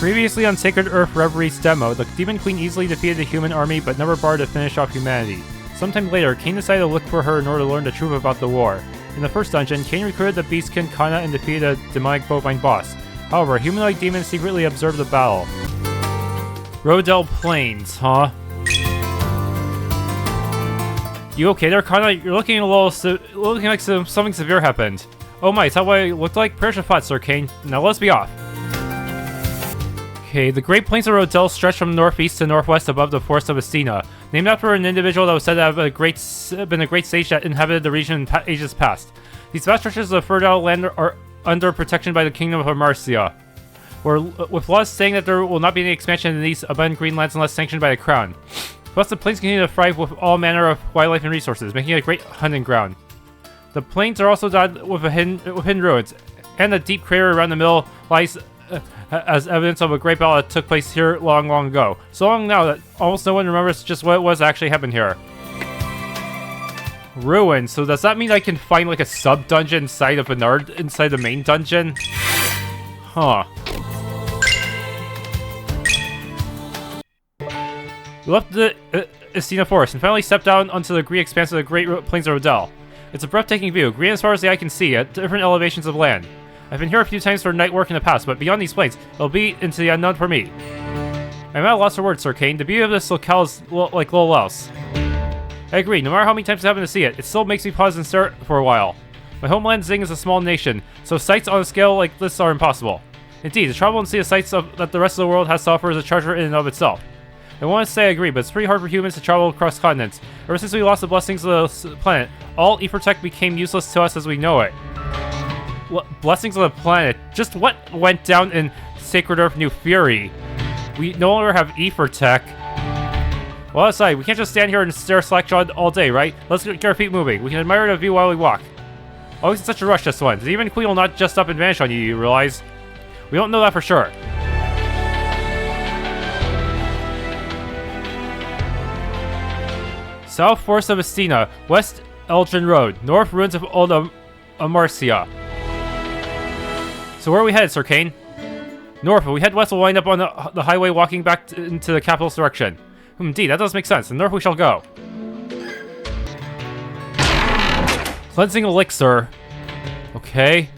Previously on Sacred Earth Reverie's demo, the Demon Queen easily defeated the human army but never bothered to finish off humanity. Sometime later, Cain decided to look for her in order to learn the truth about the war. In the first dungeon, Cain recruited the beastkin Kana and defeated a demonic bovine boss. However, humanoid demons secretly observed the battle. Rodel Plains, huh? You okay there, Kana? You're looking looking like something severe happened. Oh my, is that what it looked like? Pressure fought, Sir Cain. Now let's be off. Okay, the Great Plains of Rodel stretch from northeast to northwest above the forest of Istina, named after an individual that was said to have been a great sage that inhabited the region in ages past. These vast stretches of fertile land are under protection by the Kingdom of Amarcia, with laws saying that there will not be any expansion in these abundant green lands unless sanctioned by the Crown. Plus, the plains continue to thrive with all manner of wildlife and resources, making it a great hunting ground. The plains are also dotted with hidden ruins, and a deep crater around the middle lies as evidence of a great battle that took place here long, long ago. So long now that almost no one remembers just what it was that actually happened here. Ruins. So does that mean I can find like a sub-dungeon inside of inside the main dungeon? Huh. We left the Istina forest and finally stepped down onto the green expanse of the Great Plains of Rodel. It's a breathtaking view, green as far as the eye can see, at different elevations of land. I've been here a few times for night work in the past, but beyond these plains, it'll be into the unknown for me. I'm at a loss for words, Sir Cain. The beauty of this locale is like little else. I agree, no matter how many times I happen to see it, it still makes me pause and stare for a while. My homeland Zing is a small nation, so sights on a scale like this are impossible. Indeed, to travel and see the sights that the rest of the world has to offer is a treasure in and of itself. I want to say I agree, but it's pretty hard for humans to travel across continents. Ever since we lost the blessings of the planet, all ether tech became useless to us as we know it. Blessings of the planet? Just what went down in Sacred Earth New Fury? We no longer have ether tech. Well, aside, we can't just stand here and stare slack-jawed all day, right? Let's get our feet moving. We can admire the view while we walk. Always in such a rush, this one. The Demon Queen will not just up and vanish on you, you realize? We don't know that for sure. South Forest of Istina, West Elgin Road, North Ruins of Old Amarcia. So where are we headed, Sir Cain? North, if we head west, we'll wind up on the highway walking back into the capital's direction. Indeed, that does make sense. And north we shall go. Cleansing Elixir. Okay.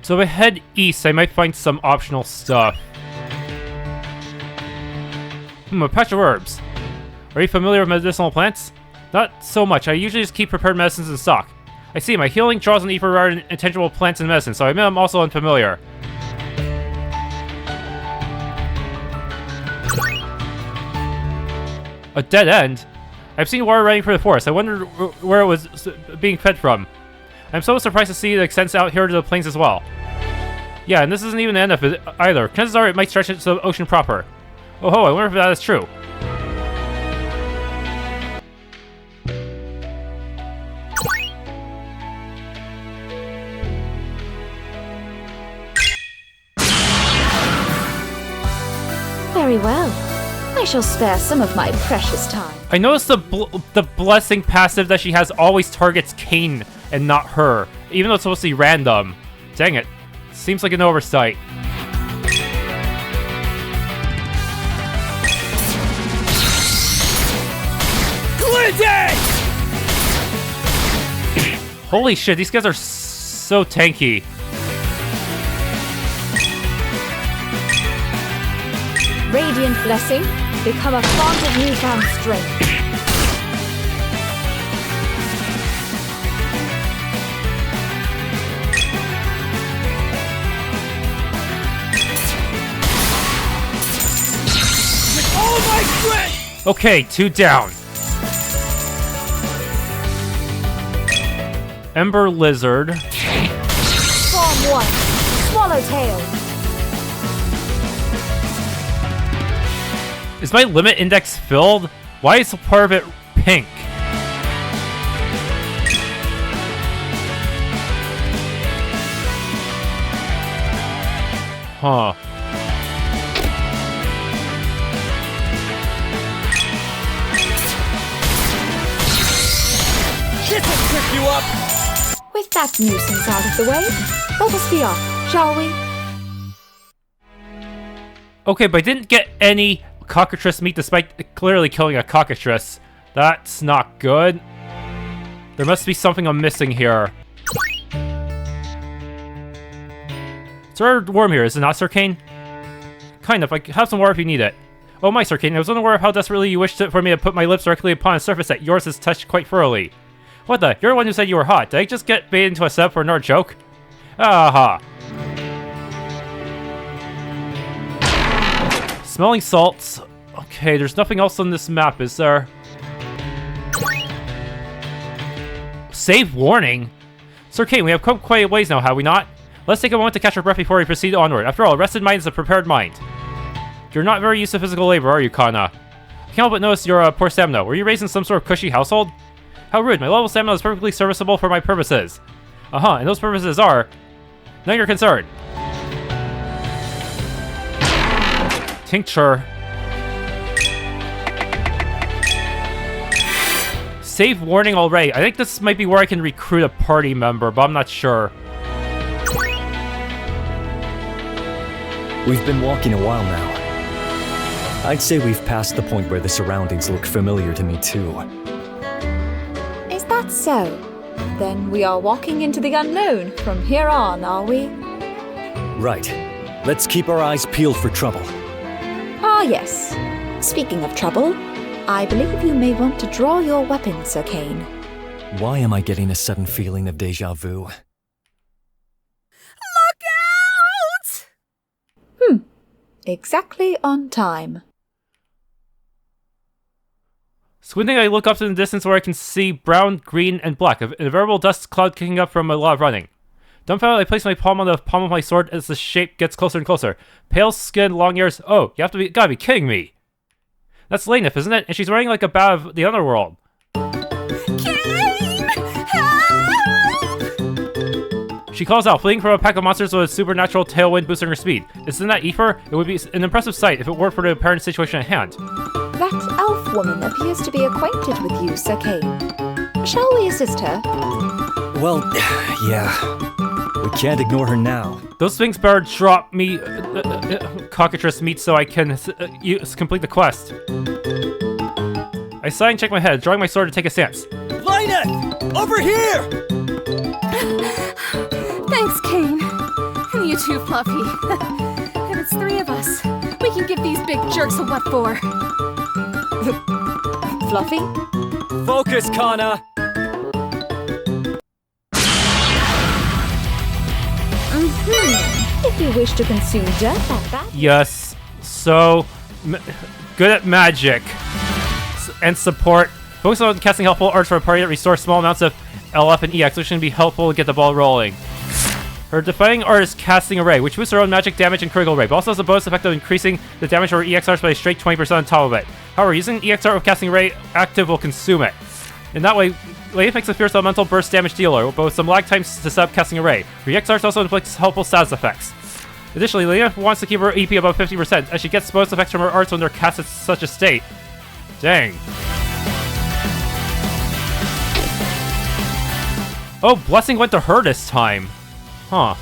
So if I head east, I might find some optional stuff. A patch of herbs. Are you familiar with medicinal plants? Not so much. I usually just keep prepared medicines in stock. I see, my healing draws on ether rather than intangible plants and medicine, so I admit I'm also unfamiliar. A dead end? I've seen water running through the forest. I wondered where it was being fed from. I'm so surprised to see it extends out here to the plains as well. Yeah, and this isn't even the end of it either. Chances are it might stretch into the ocean proper. Oh ho, I wonder if that is true. Very well. I shall spare some of my precious time. I noticed the blessing passive that she has always targets Cain and not her, even though it's supposed to be random. Dang it. Seems like an oversight. Holy shit, these guys are so tanky. Radiant blessing, become a font of newfound strength. With all my strength! Okay, 2 down. Ember Lizard. Form 1, Swallowtail. Is my limit index filled? Why is part of it pink? Huh. This'll trip you up! With that nuisance out of the way, let us be off, shall we? Okay, but I didn't get any Cockatrice meat despite clearly killing a Cockatrice. That's not good. There must be something I'm missing here. It's rather warm here, is it not, Sir Cain? Kind of. I have some water if you need it. Oh my, Sir Cain, I was unaware of how desperately you wished for me to put my lips directly upon a surface that yours has touched quite thoroughly. What the? You're the one who said you were hot. Did I just get baited into a setup for another joke? Aha. Smelling salts. Okay, there's nothing else on this map, is there? Save warning? Sir Cain, we have come quite a ways now, have we not? Let's take a moment to catch our breath before we proceed onward. After all, a rested mind is a prepared mind. You're not very used to physical labor, are you, Kana? I can't help but notice your poor stamina. Were you raised in some sort of cushy household? How rude. My level stamina is perfectly serviceable for my purposes. And those purposes are... none of your concern. Tincture. Save warning already. I think this might be where I can recruit a party member, but I'm not sure. We've been walking a while now. I'd say we've passed the point where the surroundings look familiar to me too. Is that so? Then we are walking into the unknown from here on, are we? Right. Let's keep our eyes peeled for trouble. Ah, yes. Speaking of trouble, I believe you may want to draw your weapon, Sir Cain. Why am I getting a sudden feeling of déjà vu? Exactly on time. Squinting, I look up to the distance where I can see brown, green, and black, an invisible dust cloud kicking up from a lot of running. Dumbfounded, I place my palm on the palm of my sword as the shape gets closer and closer. Pale skin, long ears. Oh, gotta be kidding me. That's Laineth, isn't it? And she's wearing like a bat of the underworld. Cain! Help! She calls out, fleeing from a pack of monsters with a supernatural tailwind boosting her speed. Isn't that Aoife? It would be an impressive sight if it weren't for the apparent situation at hand. That elf woman appears to be acquainted with you, Sir Cain. Shall we assist her? Well, yeah. We can't ignore her now. Those things better drop me Cockatrice meat so I can complete the quest. I sigh and check my head, drawing my sword to take a stance. Laineth! Over here! Thanks, Cain. And you too, Fluffy. And it's three of us. We can give these big jerks a what for. Fluffy? Focus, Kana! If you wish to consume dirt like that. Yes, so good at magic and support. Focus on casting helpful arts for a party that restores small amounts of LF and EX, which can be helpful to get the ball rolling. Her defining art is Casting Array, which boosts her own magic damage and critical rate, but also has a bonus effect of increasing the damage of her EX arts by a straight 20% on top of it. However, using EX art with Casting Array active will consume it. In that way, Laineth makes a fierce elemental burst damage dealer, but with some lag times to set up Casting Array. Her EX arts also inflicts helpful status effects. Additionally, Laineth wants to keep her EP above 50%, as she gets bonus effects from her arts when they're cast at such a state. Dang. Oh, Blessing went to her this time. Huh.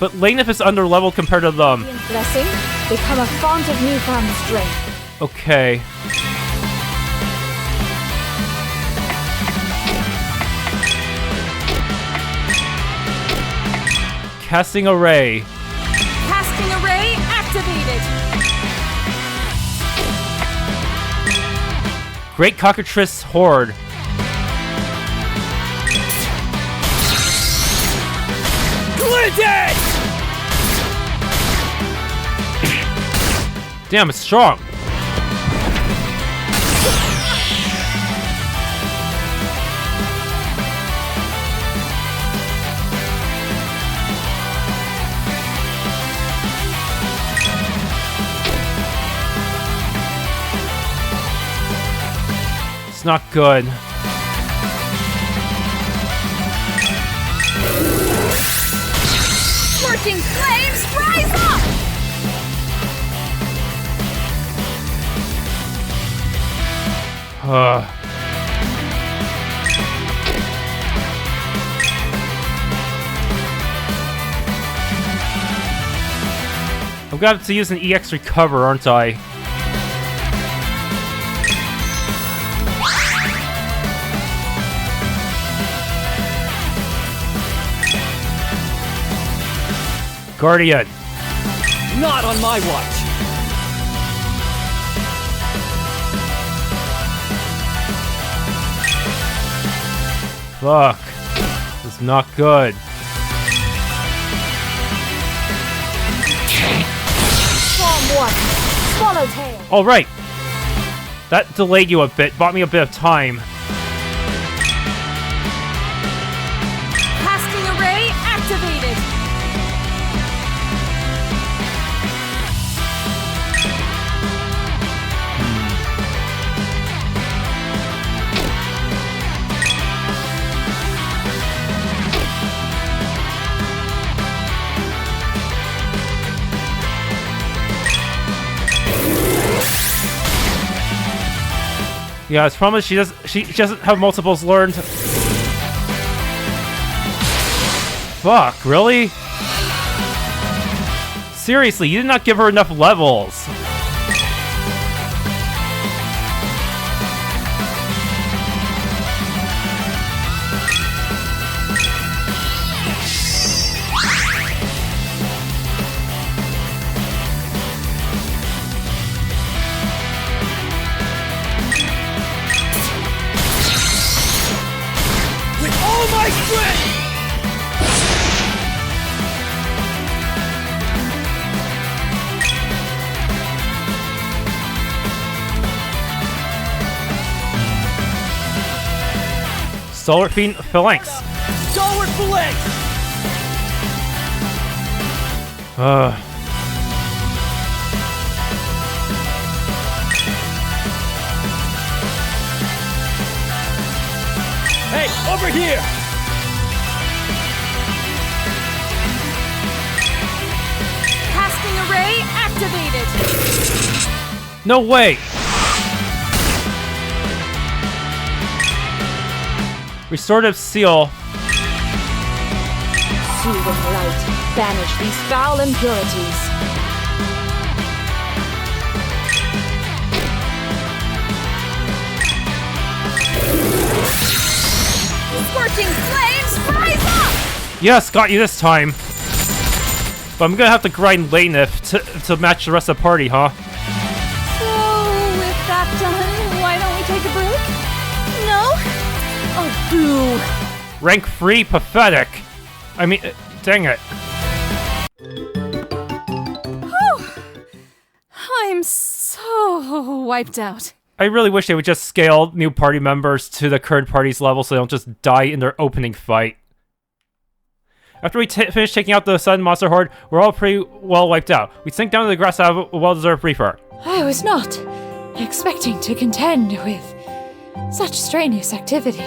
But Laineth is underleveled compared to them. Blessing, become a font of newfound strength. Okay. Casting Array. Casting Array activated! Great Cockatrice Horde. Glitted! Damn, it's strong. It's not good. Scorching flames, rise up! I'm gonna have to use an EX recover, aren't I? Guardian. Not on my watch! Fuck. This is not good. Form 1. Swallowtail. Alright. That delayed you a bit, bought me a bit of time. Casting array activated. Yeah, it's promised she doesn't have multiples learned. Fuck, really? Seriously, you did not give her enough levels. All my strength! Solar Fiend Phalanx. Stalwart Phalanx! Hey, over here! Casting array activated. No way! Restorative Seal. Soothing light. Banish these foul impurities. Scorching flames, rise up! Yes, got you this time. But I'm gonna have to grind Laineth to match the rest of the party, huh? So, with that done, why don't we take a break? No? Oh, boo. Rank 3, pathetic. I mean, dang it. I'm so wiped out. I really wish they would just scale new party members to the current party's level so they don't just die in their opening fight. After we finish taking out the Sun Monster Horde, we're all pretty well wiped out. We sink down to the grass to have a well-deserved reefer. I was not expecting to contend with such strenuous activity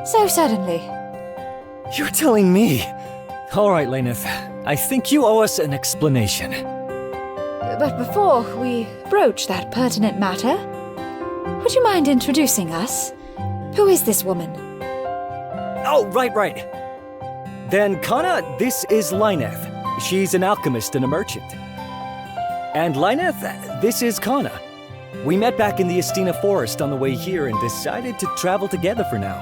so suddenly. You're telling me? Alright, Laineth. I think you owe us an explanation. But before we broach that pertinent matter, would you mind introducing us? Who is this woman? Oh, right. Then, Kana, this is Laineth. She's an alchemist and a merchant. And Laineth, this is Kana. We met back in the Istina forest on the way here and decided to travel together for now.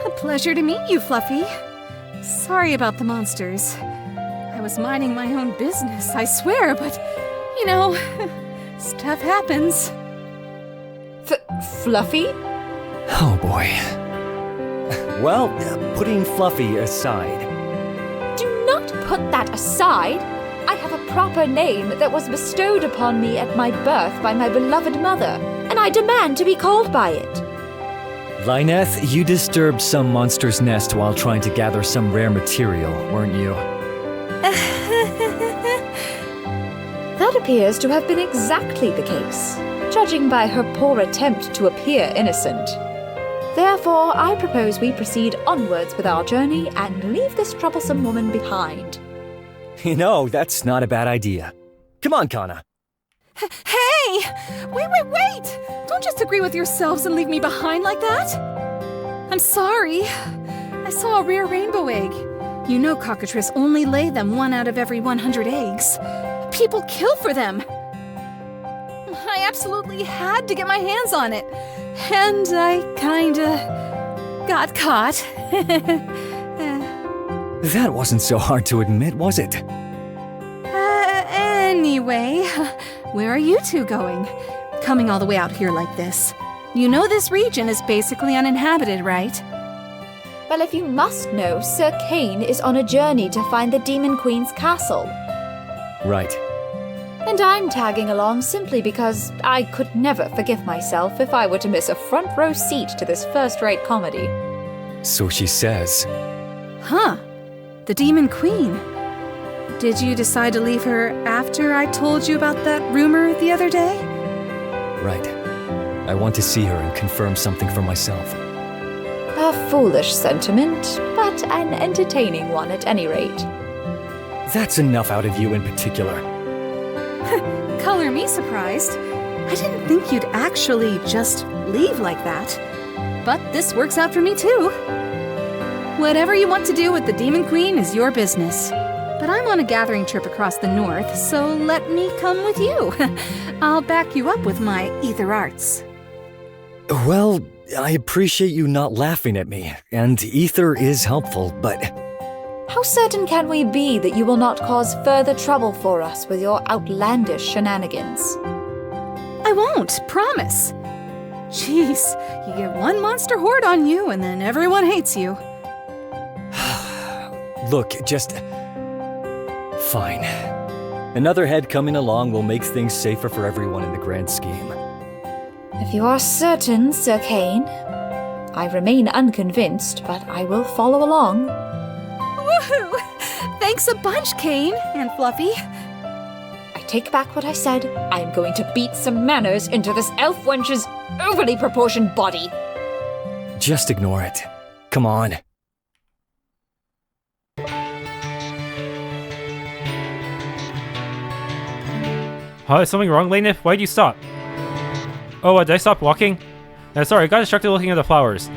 A pleasure to meet you, Fluffy. Sorry about the monsters. I was minding my own business, I swear, but, you know, stuff happens. Fluffy? Oh boy. Well, putting Fluffy aside. Do not put that aside. I have a proper name that was bestowed upon me at my birth by my beloved mother, and I demand to be called by it. Laineth, you disturbed some monster's nest while trying to gather some rare material, weren't you? That appears to have been exactly the case, judging by her poor attempt to appear innocent. Therefore, I propose we proceed onwards with our journey and leave this troublesome woman behind. You know, that's not a bad idea. Come on, Kana. Hey! Wait! Don't just agree with yourselves and leave me behind like that! I'm sorry. I saw a rare rainbow egg. You know Cockatrice only lay them 1 out of every 100 eggs. people kill for them. I absolutely had to get my hands on it. And I kinda got caught. That wasn't so hard to admit, was it? Anyway, where are you two going? Coming all the way out here like this. You know this region is basically uninhabited, right? Well, if you must know, Sir Cain is on a journey to find the Demon Queen's castle. Right. And I'm tagging along simply because I could never forgive myself if I were to miss a front row seat to this first-rate comedy. So she says. Huh. The Demon Queen. Did you decide to leave her after I told you about that rumor the other day? Right. I want to see her and confirm something for myself. A foolish sentiment, but an entertaining one at any rate. That's enough out of you in particular. Color me surprised. I didn't think you'd actually just leave like that. But this works out for me too. Whatever you want to do with the Demon Queen is your business. But I'm on a gathering trip across the north, so let me come with you. I'll back you up with my ether arts. Well, I appreciate you not laughing at me, and ether is helpful, but... How certain can we be that you will not cause further trouble for us with your outlandish shenanigans? I won't, promise. Jeez, you get one monster horde on you and then everyone hates you. Look, just... Fine. Another head coming along will make things safer for everyone in the grand scheme. If you are certain, Sir Cain. I remain unconvinced, but I will follow along. Woohoo! Thanks a bunch, Cain and Fluffy. I take back what I said. I am going to beat some manners into this elf wench's overly proportioned body. Just ignore it. Come on. Is something wrong, Laineth? Why'd you stop? Oh, did I stop walking? Sorry, I got distracted looking at the flowers.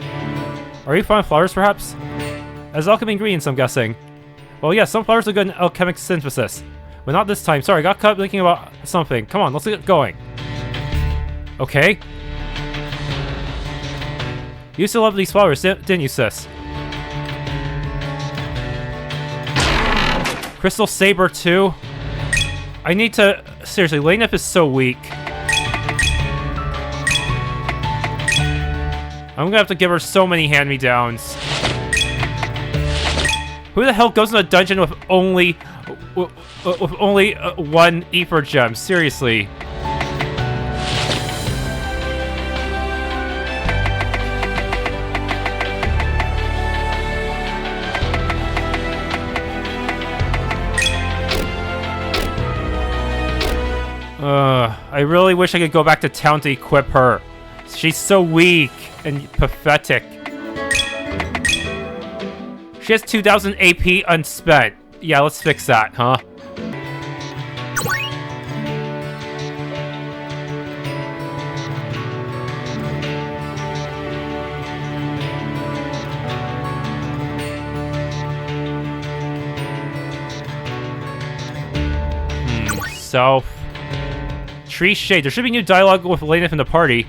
Are you fond of flowers, perhaps? As alchemy ingredients, I'm guessing. Well, yes, some flowers are good in alchemic synthesis. But not this time. Sorry, I got caught thinking about something. Come on, let's get going. Okay. You used to love these flowers, didn't you, sis? Crystal Saber, too? I need to... Seriously, Laineth is so weak. I'm gonna have to give her so many hand-me-downs. Who the hell goes in a dungeon with only... one ether gem? Seriously. I really wish I could go back to town to equip her. She's so weak and pathetic. She has 2,000 AP unspent. Yeah, let's fix that, huh? Self. Tree Shade. There should be new dialogue with Laineth in the party.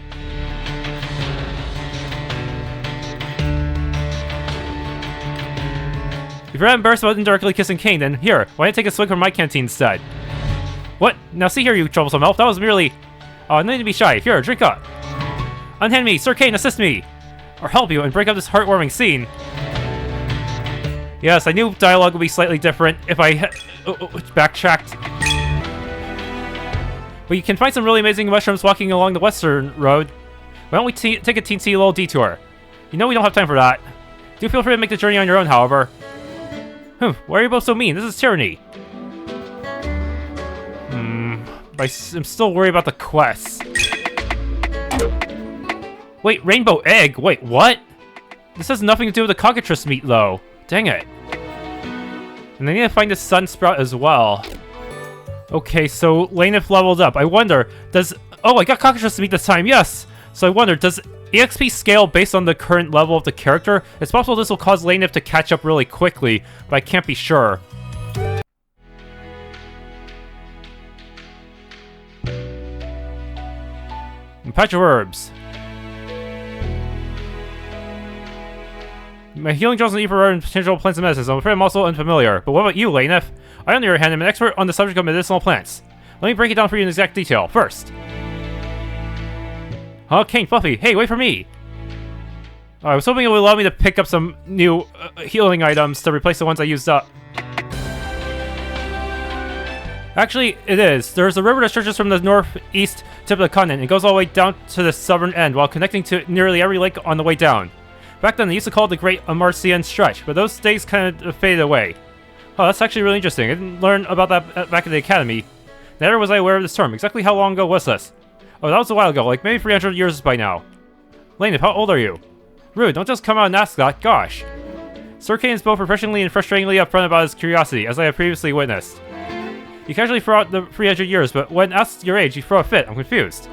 If you're not embarrassed about indirectly kissing Cain, then here, why don't you take a swig from my canteen instead? What? Now see here, you troublesome elf. That was merely... Oh, no need to be shy. Here, drink up. Unhand me. Sir Cain, assist me. Or help you and break up this heartwarming scene. Yes, I knew dialogue would be slightly different if I backtracked. But you can find some really amazing mushrooms walking along the western road. Why don't we take a teensy little detour? You know we don't have time for that. Do feel free to make the journey on your own, however. Why are you both so mean? This is tyranny. I'm still worried about the quest. Wait, rainbow egg? Wait, what? This has nothing to do with the cockatrice meat, though. Dang it. And I need to find the sun sprout as well. Okay, so Laineth leveled up. I wonder, does... Oh, I got cockatrice meat this time, yes! So I wonder, does EXP scale based on the current level of the character? It's possible this will cause Laineth to catch up really quickly, but I can't be sure. Patch of herbs. My healing draws on need for rare and potential plants and medicines. I'm afraid I'm also unfamiliar. But what about you, Laineth? I, on the other hand, am an expert on the subject of medicinal plants. Let me break it down for you in exact detail. First. Huh? Cain, Fluffy, hey, wait for me! I was hoping it would allow me to pick up some new healing items to replace the ones I used up. Actually, it is. There's a river that stretches from the northeast tip of the continent and goes all the way down to the southern end while connecting to nearly every lake on the way down. Back then, they used to call it the Great Amarcian Stretch, but those days kind of faded away. Oh, that's actually really interesting. I didn't learn about that back in the academy. Neither was I aware of this term. Exactly how long ago was this? Oh, that was a while ago, like maybe 300 years by now. Laineth, how old are you? Rude, don't just come out and ask that, gosh. Sir Cain is both refreshingly and frustratingly upfront about his curiosity, as I have previously witnessed. You casually throw out the 300 years, but when asked your age, you throw a fit. I'm confused.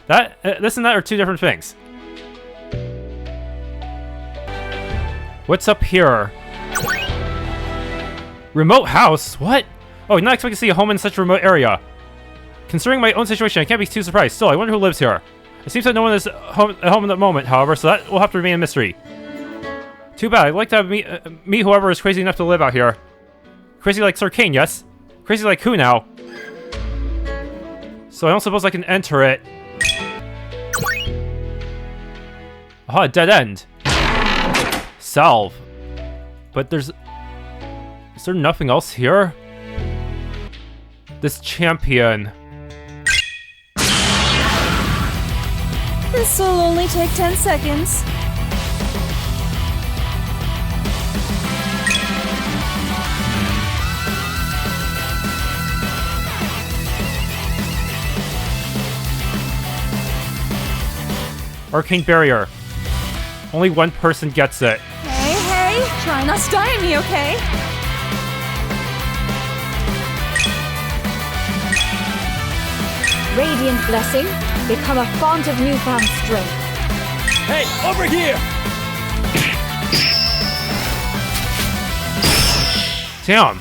This and that are two different things. What's up here? Remote house? What? Oh, not expecting to see a home in such a remote area. Considering my own situation, I can't be too surprised. Still, I wonder who lives here. It seems that no one is at home at the moment, however, so that will have to remain a mystery. Too bad. I'd like to have meet whoever is crazy enough to live out here. Crazy like Sir Cain, yes? Crazy like who now? So I don't suppose I can enter it. Aha, dead end. Salve. But is there nothing else here? This champion. This'll only take 10 seconds. Arcane barrier. Only one person gets it. Hey, try not to die on me, okay? Radiant blessing, become a font of newfound strength. Hey, over here! Damn.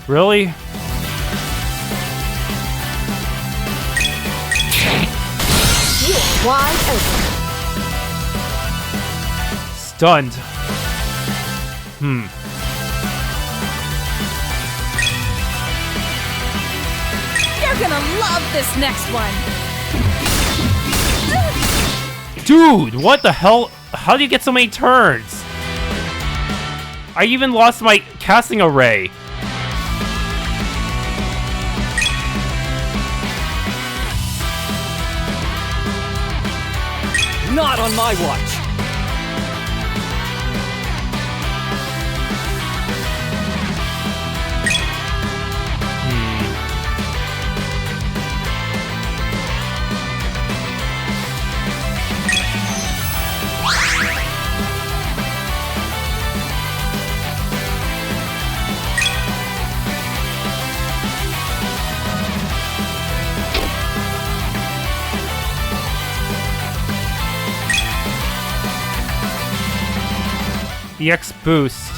Really? You're wide open. Stunned. You're gonna love this next one! Dude, what the hell? How do you get so many turns? I even lost my casting array. Not on my watch! EX boost.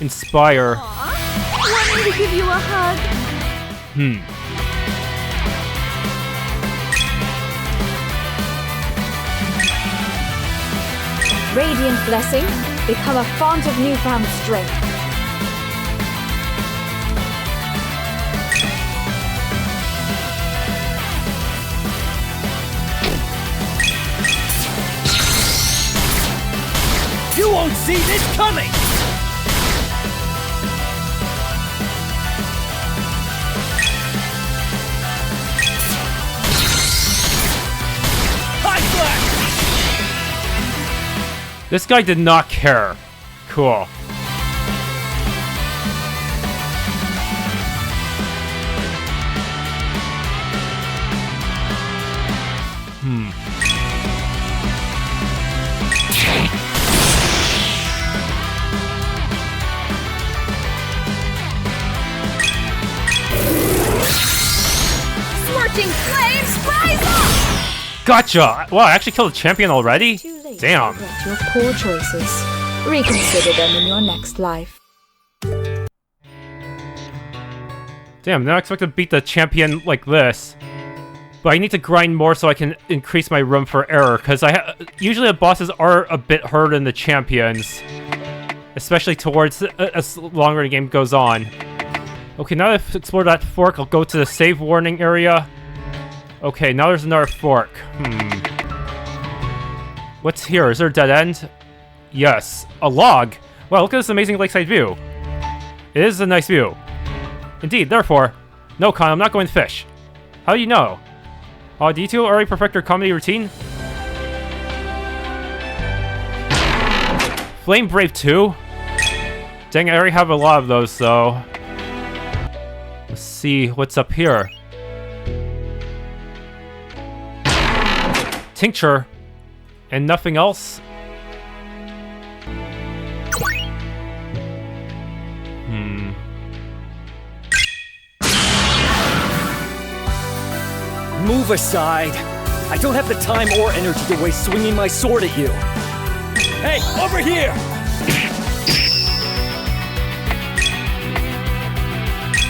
Inspire. Aw, want me to give you a hug? Radiant blessing, become a font of newfound strength. You won't see this coming! High flash! This guy did not care. Cool. Scorching flames, rise up! Gotcha! Wow, I actually killed a champion already? Too late Damn. to regret your poor choices. Reconsider them in your next life. Damn, not expect to beat the champion like this. But I need to grind more so I can increase my room for error, because usually the bosses are a bit harder than the champions. Especially towards as longer the game goes on. Okay, now that I've explored that fork, I'll go to the save warning area. Okay, now there's another fork. What's here? Is there a dead end? Yes. A log? Wow, look at this amazing lakeside view. It is a nice view. Indeed, therefore... No, Con, I'm not going to fish. How do you know? Do you two already perfect your comedy routine? Flame Brave 2? Dang, I already have a lot of those, so... Let's see what's up here. Tincture. And nothing else? Move aside. I don't have the time or energy to waste swinging my sword at you. Hey, over here!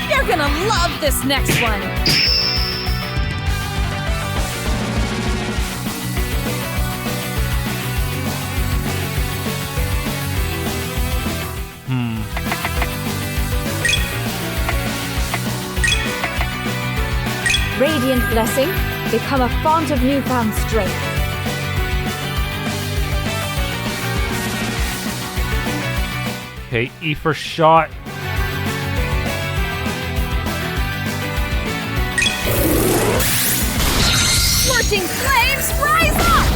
You're gonna love this next one! Radiant blessing, become a font of newfound strength. Okay, E for shot. Scorching flames, rise up!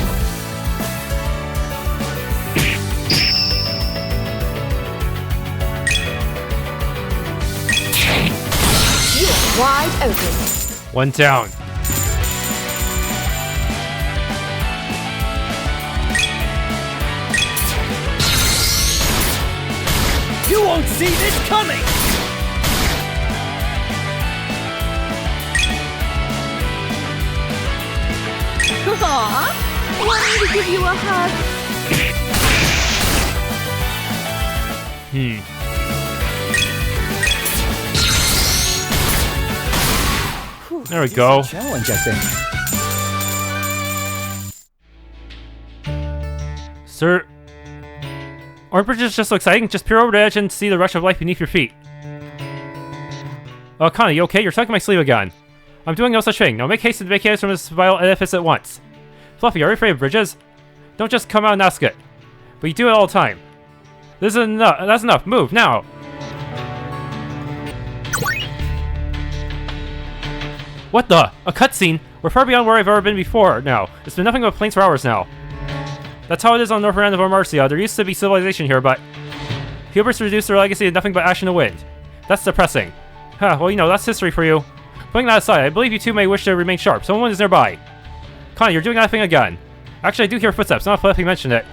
You are wide open. One down. You won't see this coming! Aww, want me to give you a hug? There we go. Challenge, I think. Sir, aren't bridges just so exciting? Just peer over the edge and see the rush of life beneath your feet. Oh, Connie, you okay? You're tugging my sleeve again. I'm doing no such thing. Now make haste to vacate us from this vile edifice at once. Fluffy, are you afraid of bridges? Don't just come out and ask it. But you do it all the time. This is enough. That's enough. Move, now! What the? A cutscene? We're far beyond where I've ever been before now. It's been nothing but plains for hours now. That's how it is on the northern end of Amarcia. There used to be civilization here, but... Hubris reduced their legacy to nothing but ash in the wind. That's depressing. Huh, well, you know, that's history for you. Putting that aside, I believe you two may wish to remain sharp. Someone is nearby. Connie, you're doing that thing again. Actually, I do hear footsteps. Not if you mentioned it.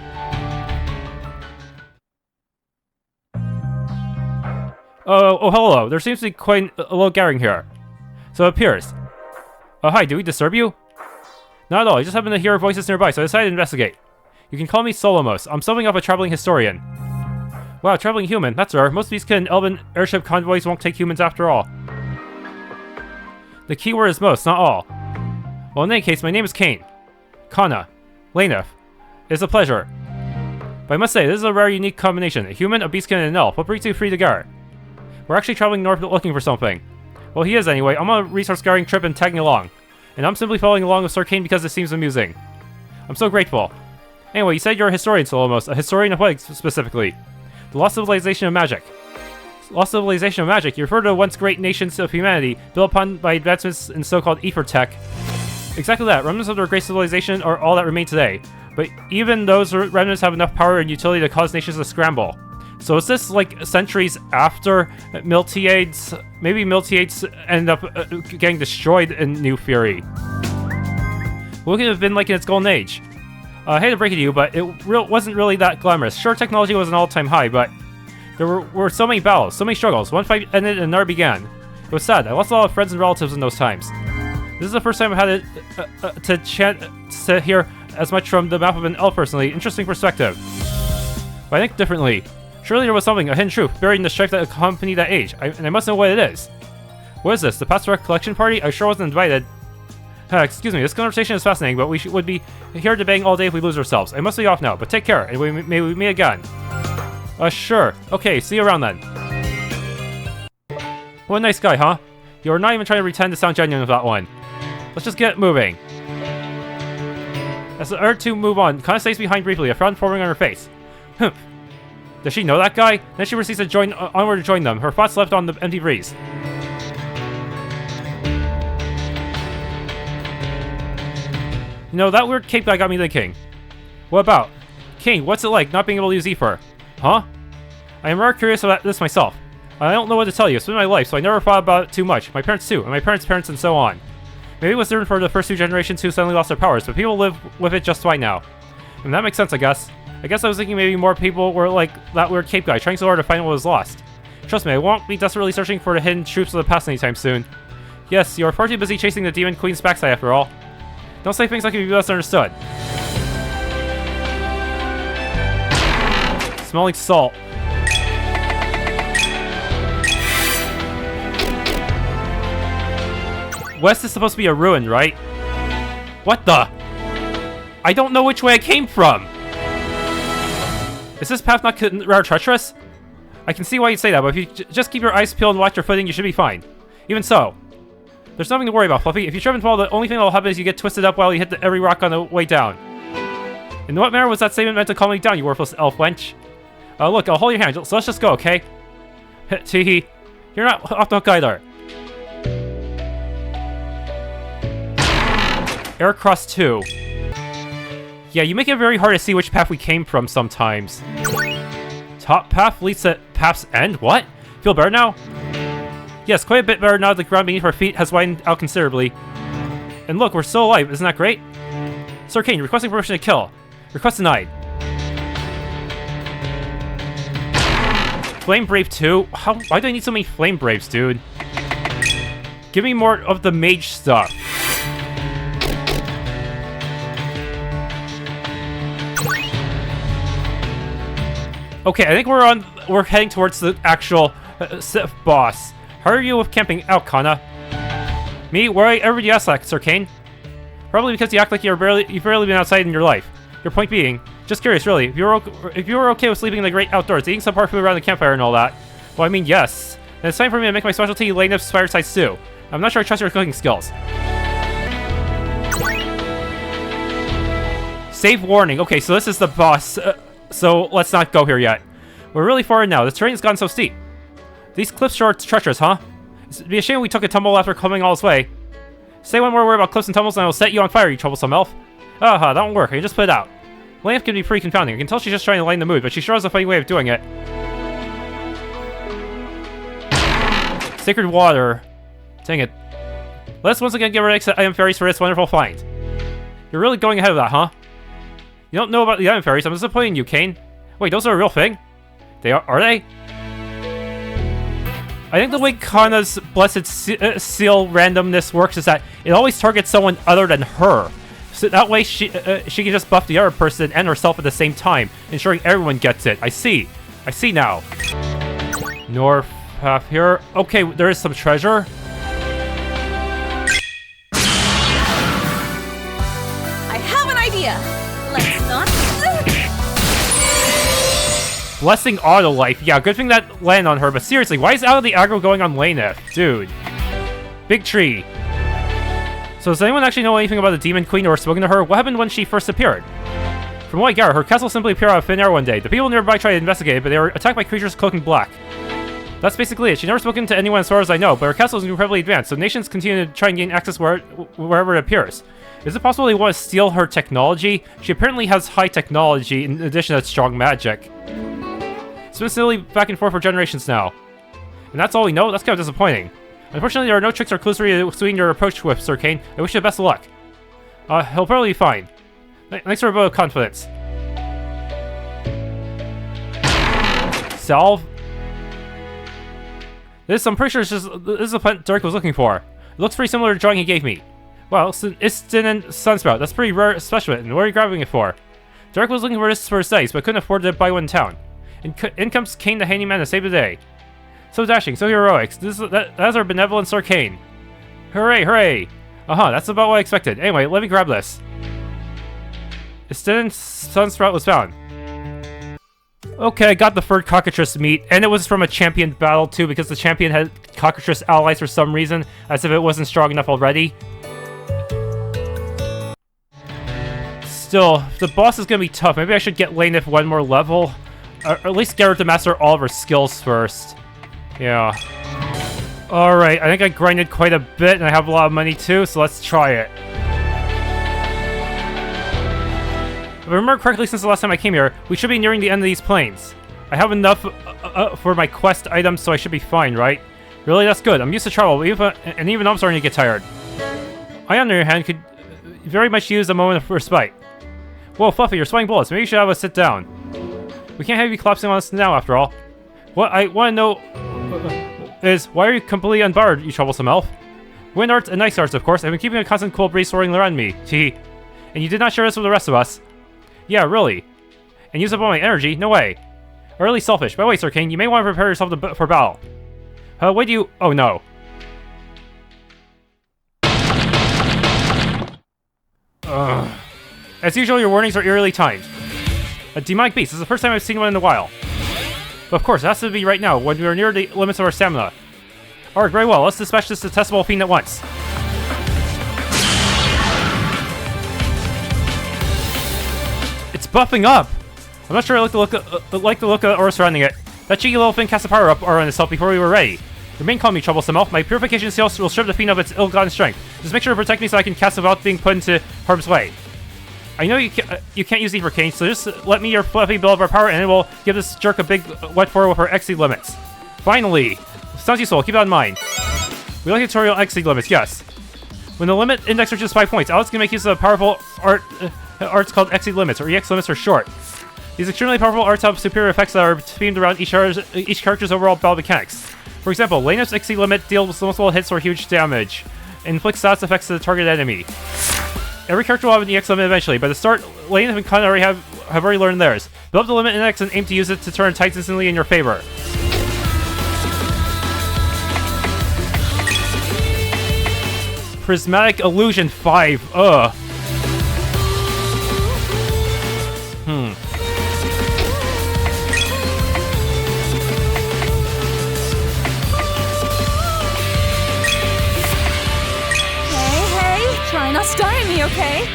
Oh, hello. There seems to be quite a little gathering here. So it appears. Oh, hi, do we disturb you? Not at all, I just happened to hear voices nearby, so I decided to investigate. You can call me Solomos. I'm something of a traveling historian. Wow, traveling human, that's rare. Most Beastkin and Elven airship convoys won't take humans after all. The key word is most, not all. Well, in any case, my name is Cain. Kana. Laineth. It's a pleasure. But I must say, this is a rare, unique combination. A human, a beastkin, and an elf. What brings you free to Gar? We're actually traveling north looking for something. Well, he is anyway. I'm on a resource-gathering trip and tagging along. And I'm simply following along with Sir Cain because it seems amusing. I'm so grateful. Anyway, you said you're a historian, Solomos. A historian of what, specifically? The lost civilization of magic. Lost civilization of magic? You refer to the once great nations of humanity, built upon by advancements in so-called ether tech. Exactly that. Remnants of their great civilization are all that remain today. But even those remnants have enough power and utility to cause nations to scramble. So is this like centuries after Miltiades? Maybe Miltiades end up getting destroyed in New Fury. What could it have been like in its golden age? I hate to break it to you, but it wasn't really that glamorous. Sure, technology was an all-time high, but there were so many battles, so many struggles. One fight ended and another began. It was sad. I lost a lot of friends and relatives in those times. This is the first time I've had to hear as much from the mouth of an elf personally. Interesting perspective. But I think differently. Surely there was something, a hidden truth, buried in the strife that accompanied that age, and I must know what it is. What is this? The past recollection party? I sure wasn't invited. Excuse me, this conversation is fascinating, but we would be here debating all day if we lose ourselves. I must be off now, but take care, and may we meet again. Sure. Okay, see you around then. What a nice guy, huh? You're not even trying to pretend to sound genuine with that one. Let's just get moving. As the other two move on, Kana stays behind briefly, a frown forming on her face. Humph. Does she know that guy? Then she proceeds to onward to join them, her thoughts left on the empty breeze. You know, that weird cape guy got me thinking. What about? Cain, what's it like not being able to use Zephyr? Huh? I am rather curious about this myself. I don't know what to tell you, it's been my life, so I never thought about it too much. My parents too, and my parents' parents and so on. Maybe it was different for the first 2 generations who suddenly lost their powers, but people live with it just fine now. And that makes sense, I guess. I guess I was thinking maybe more people were like that weird cape guy, trying so hard to find what was lost. Trust me, I won't be desperately searching for the hidden troops of the past anytime soon. Yes, you are far too busy chasing the Demon Queen's backside after all. Don't say things that can be best understood. Smelling salt. West is supposed to be a ruin, right? What the? I don't know which way I came from. Is this path not rather treacherous? I can see why you'd say that, but if you just keep your eyes peeled and watch your footing, you should be fine. Even so, there's nothing to worry about, Fluffy. If you trip and fall, the only thing that'll happen is you get twisted up while you hit every rock on the way down. In what manner was that statement meant to calm me down, you worthless elf wench? Look, I'll hold your hand, so let's just go, okay? Teehee. You're not off the hook either. Aircross 2. Yeah, you make it very hard to see which path we came from sometimes. Top path leads to path's end? What? Feel better now? Yes, quite a bit better now that the ground beneath our feet has widened out considerably. And look, we're still alive, isn't that great? Sir Cain, requesting permission to kill. Request denied. Flame Brave 2? Why do I need so many Flame Braves, dude? Give me more of the mage stuff. Okay, I think we're heading towards the actual Sith boss. How are you with camping out, Kana? Me? Why ever do you ask that, Sir Cain? Probably because you act like you've barely been outside in your life. Your point being, just curious, really, if you were okay with sleeping in the great outdoors, eating some part food around the campfire and all that. Well, I mean, yes. And it's time for me to make my specialty Laineth's fireside stew. I'm not sure I trust your cooking skills. Save warning. Okay, so this is the boss. So let's not go here yet. We're really far in now. This terrain has gotten so steep. These cliffs are treacherous, huh? It'd be a shame we took a tumble after coming all this way. Say one more word about cliffs and tumbles and I will set you on fire, you troublesome elf. That won't work. I can just put it out. Laineth can be pretty confounding. I can tell she's just trying to lighten the mood, but she sure has a funny way of doing it. Sacred water. Dang it. Let's once again give our item fairies for this wonderful find. You're really going ahead of that, huh? You don't know about the item fairies. I'm disappointed in you, Cain. Wait, those are a real thing? They are they? I think the way Kana's blessed seal randomness works is that it always targets someone other than her. So that way she can just buff the other person and herself at the same time, ensuring everyone gets it. I see now. North path here. Okay, there is some treasure. I have an idea. Let's not. Blessing Auto Life. Yeah, good thing that landed on her, but seriously, why is out of the aggro going on Laineth? Dude. Big tree. So does anyone actually know anything about the Demon Queen or spoken to her? What happened when she first appeared? From what I gather, her castle simply appeared out of thin air one day. The people nearby tried to investigate it, but they were attacked by creatures cloaked in black. That's basically it. She's never spoken to anyone as far as I know, but her castle is incredibly advanced, so nations continue to try and gain access wherever it appears. Is it possible they want to steal her technology? She apparently has high technology in addition to strong magic. It's been silly back and forth for generations now. And that's all we know? That's kind of disappointing. Unfortunately, there are no tricks or clues for you to swing your approach with, Sir Cain. I wish you the best of luck. He'll probably be fine. Thanks for a vote of confidence. Salve? I'm pretty sure this is the plant Dirk was looking for. It looks pretty similar to the drawing he gave me. Well, it's an Istina sunsprout. That's pretty rare specimen. What are you grabbing it for? Dirk was looking for this for his studies, but couldn't afford to buy one in town. In comes Cain the handyman to save the day. So dashing, so heroic. That's our benevolent Sir Cain. Hooray, hooray! That's about what I expected. Anyway, let me grab this. Istin's Sunsprout was found. Okay, I got the third Cockatrice meat, and it was from a champion battle too, because the champion had Cockatrice allies for some reason, as if it wasn't strong enough already. Still, the boss is gonna be tough. Maybe I should get Laineth one more level, or at least get her to master all of her skills first. Yeah. Alright, I think I grinded quite a bit, and I have a lot of money too, so let's try it. If I remember correctly, since the last time I came here, we should be nearing the end of these plains. I have enough for my quest items, so I should be fine, right? Really, that's good. I'm used to travel, and even I'm starting to get tired. I, on the other hand, could very much use a moment of respite. Whoa, Fluffy, you're sweating bullets. Maybe you should have a sit down. We can't have you collapsing on us now, after all. What I want to know is, why are you completely unbarred, you troublesome elf? Wind arts and nice arts, of course. I've been keeping a constant cool breeze soaring around me. Tee. And you did not share this with the rest of us. Yeah, really. And use up all my energy? No way. Or really selfish. By the way, Sir Cain, you may want to prepare yourself for battle. What do you... Oh, no. As usual, your warnings are eerily timed. A demonic beast. This is the first time I've seen one in a while. But of course, it has to be right now, when we are near the limits of our stamina. Alright, very well. Let's dispatch this detestable fiend at once. It's buffing up! I'm not sure I like the look of the aura surrounding it. That cheeky little thing cast a power-up aura on itself before we were ready. Remain calm, you troublesome elf. My purification seal will strip the fiend of its ill-gotten strength. Just make sure to protect me so I can cast without being put into harm's way. I know you can't use these for Cain, so just let me your Fluffy build our power, and it will give this jerk a big wet forward with our exceed limits. Finally! Sounds useful, keep that in mind. We like tutorial exceed limits, yes. When the limit index reaches 5 points, Alex can make use of powerful arts called exceed limits, or EX limits for short. These extremely powerful arts have superior effects that are themed around each character's overall battle mechanics. For example, Laineth's exceed limit deals multiple hits or huge damage, and inflicts status effects to the target enemy. Every character will have an EX limit eventually, but at the start, Laineth and Cain have already learned theirs. Build up the limit index and aim to use it to turn tides instantly in your favor. Prismatic Illusion 5. Ugh. Try not starring me, okay?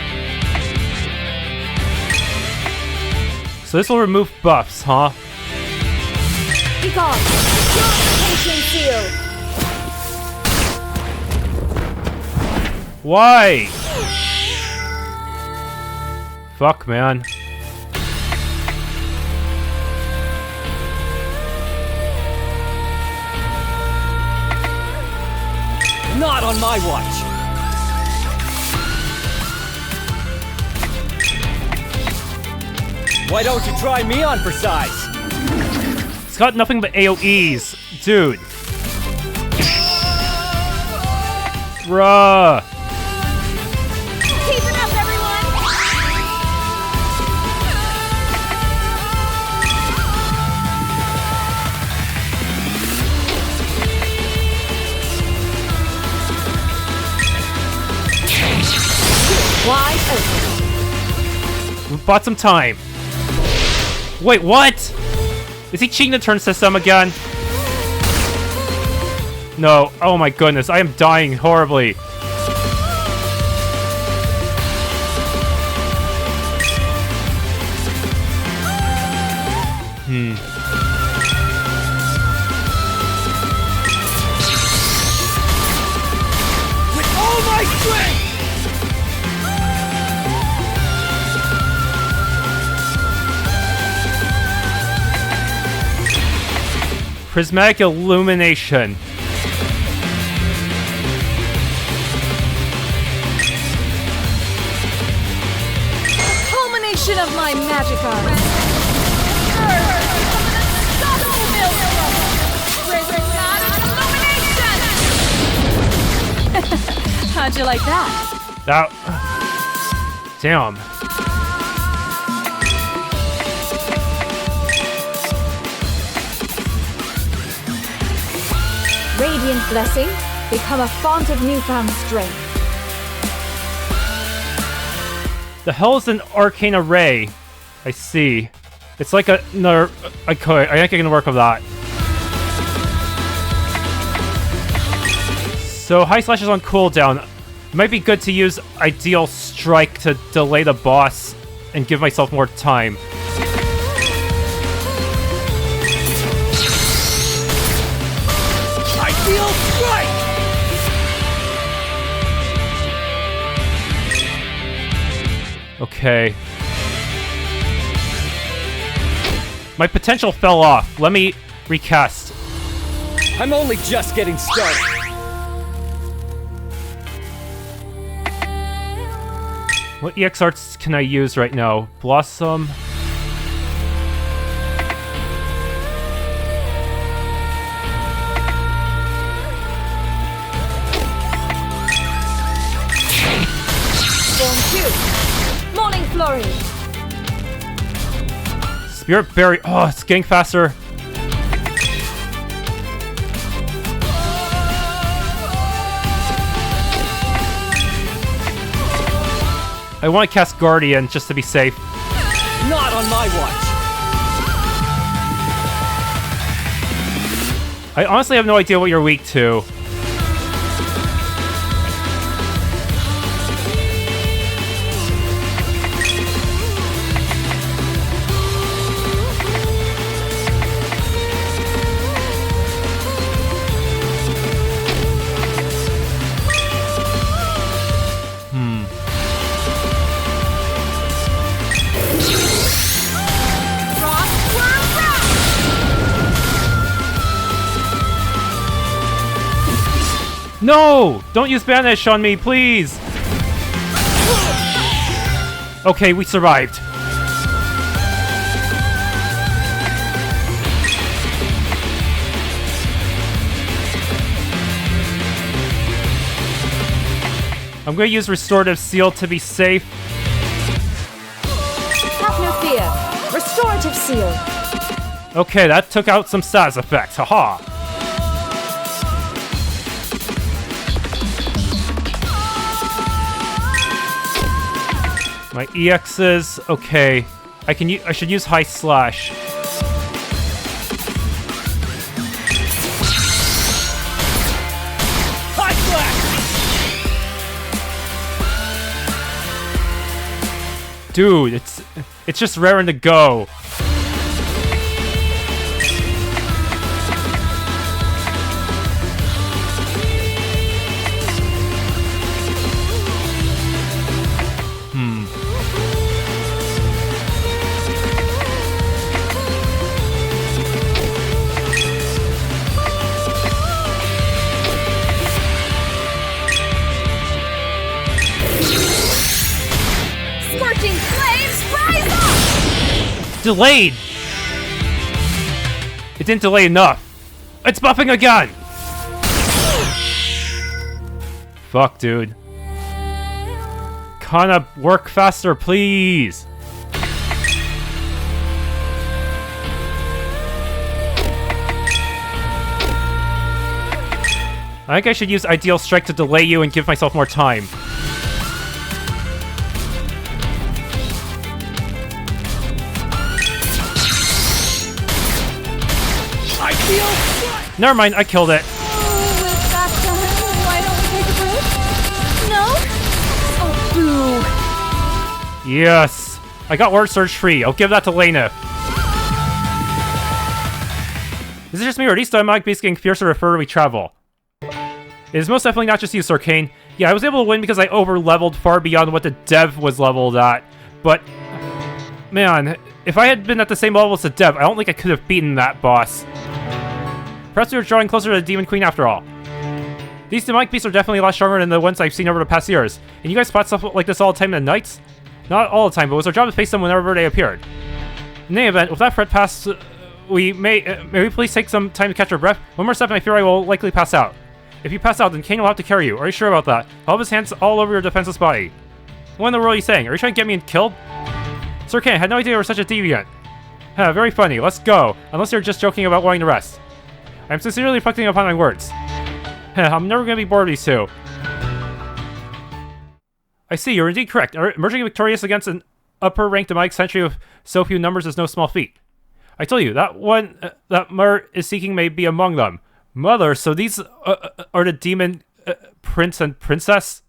So this will remove buffs, huh? Be gone! Purification seal! Why? Fuck, man. Not on my watch! Why don't you try me on for size? It's got nothing but AoEs, dude. Bruh. Keep it up, everyone! Wide open. We bought some time. Wait, what? Is he cheating the turn system again? No. Oh my goodness, I am dying horribly. With all my strength! Prismatic Illumination. Culmination of my magic arts. How'd you like that? That. Damn. Radiant blessing, become a font of newfound strength. The hell is an arcane array? I see. It's like another... I think I can work with that. So high slash is on cooldown. It might be good to use Ideal Strike to delay the boss and give myself more time. Ideal strike! Okay. My potential fell off. Let me recast. I'm only just getting started. What EX arts can I use right now? Blossom. Storm 2. Morning Flurry. Spirit Berry. Oh, it's getting faster. I want to cast Guardian just to be safe. Not on my watch. I honestly have no idea what you're weak to. No! Don't use Banish on me, please! Okay, we survived. I'm gonna use Restorative Seal to be safe. Have no fear. Restorative Seal. Okay, that took out some status effects, haha! My EXs, okay. I should use High Slash. High slash! Dude, it's just raring to go. Delayed! It didn't delay enough. It's buffing again! Fuck, dude. Kinda work faster, please! I think I should use Ideal Strike to delay you and give myself more time. Never mind, I killed it. Oh, with that done, why don't we take a break? No? Oh, boo. Yes! I got Word Surge free. I'll give that to Laineth. Is it just me or are these dynamic beasts getting fiercer the further we travel? It is most definitely not just you, Sir Cain. Yeah, I was able to win because I over-leveled far beyond what the dev was leveled at. But, man, if I had been at the same level as the dev, I don't think I could have beaten that boss. Perhaps we were drawing closer to the Demon Queen after all. These demonic beasts are definitely a lot stronger than the ones I've seen over the past years. And you guys spot stuff like this all the time in the nights? Not all the time, but it was our job to face them whenever they appeared. In any event, with that threat passed, may we please take some time to catch our breath? One more step and I fear I will likely pass out. If you pass out, then Cain will have to carry you. Are you sure about that? I'll have his hands all over your defenseless body. What in the world are you saying? Are you trying to get me killed? Sir Cain, I had no idea you were such a deviant. Very funny. Let's go. Unless you're just joking about wanting to rest. I'm sincerely reflecting upon my words. I'm never gonna be bored of these two. I see, you're indeed correct. Emerging victorious against an upper-ranked demonic sentry with so few numbers is no small feat. I told you, that one that Mur is seeking may be among them. Mother, so these are the demon prince and princess?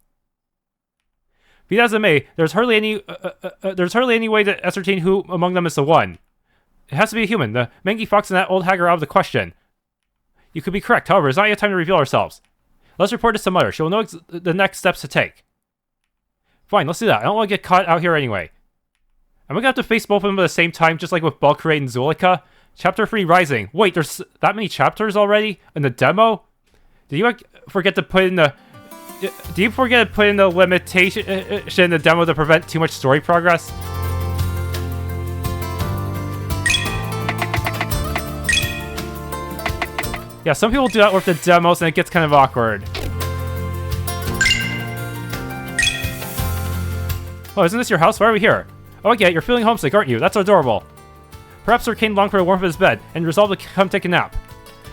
Be that as it may, there's hardly any way to ascertain who among them is the one. It has to be a human. The mangy fox and that old hag are out of the question. You could be correct, however, it's not yet time to reveal ourselves. Let's report this to Mother. She'll know the next steps to take. Fine, let's do that. I don't want to get caught out here anyway. Am I gonna have to face both of them at the same time, just like with Balkarate and Zulika? Chapter 3 Rising. Wait, there's that many chapters already in the demo? Did you forget to put in the... Do you forget to put in the limitation in the demo to prevent too much story progress? Yeah, some people do that with the demos and it gets kind of awkward. Oh, isn't this your house? Why are we here? Oh, I get it. You're feeling homesick, aren't you? That's adorable. Perhaps Sir Cain longed for the warmth of his bed and resolved to come take a nap.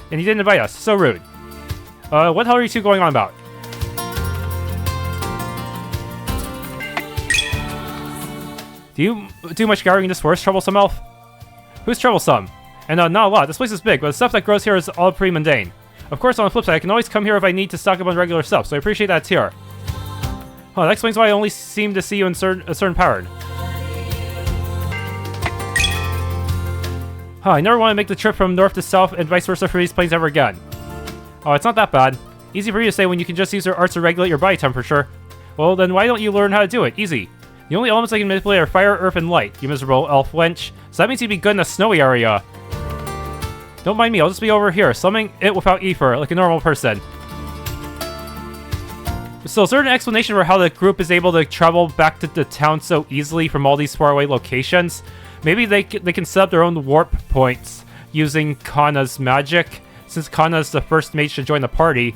And he didn't invite us. So rude. What the hell are you two going on about? Do you do much scouring in this forest, troublesome elf? Who's troublesome? And not a lot. This place is big, but the stuff that grows here is all pretty mundane. Of course, on the flip side, I can always come here if I need to stock up on regular stuff, so I appreciate that it's here. Oh, that explains why I only seem to see you in a certain pattern. Huh, I never want to make the trip from north to south and vice versa for these planes ever again. Oh, it's not that bad. Easy for you to say when you can just use your arts to regulate your body temperature. Well, then why don't you learn how to do it? Easy. The only elements I can manipulate are fire, earth, and light, you miserable elf wench. So that means you'd be good in a snowy area. Don't mind me, I'll just be over here, slumming it without ether, like a normal person. So is there an explanation for how the group is able to travel back to the town so easily from all these faraway locations? Maybe they can set up their own warp points using Kana's magic, since Kana is the first mage to join the party.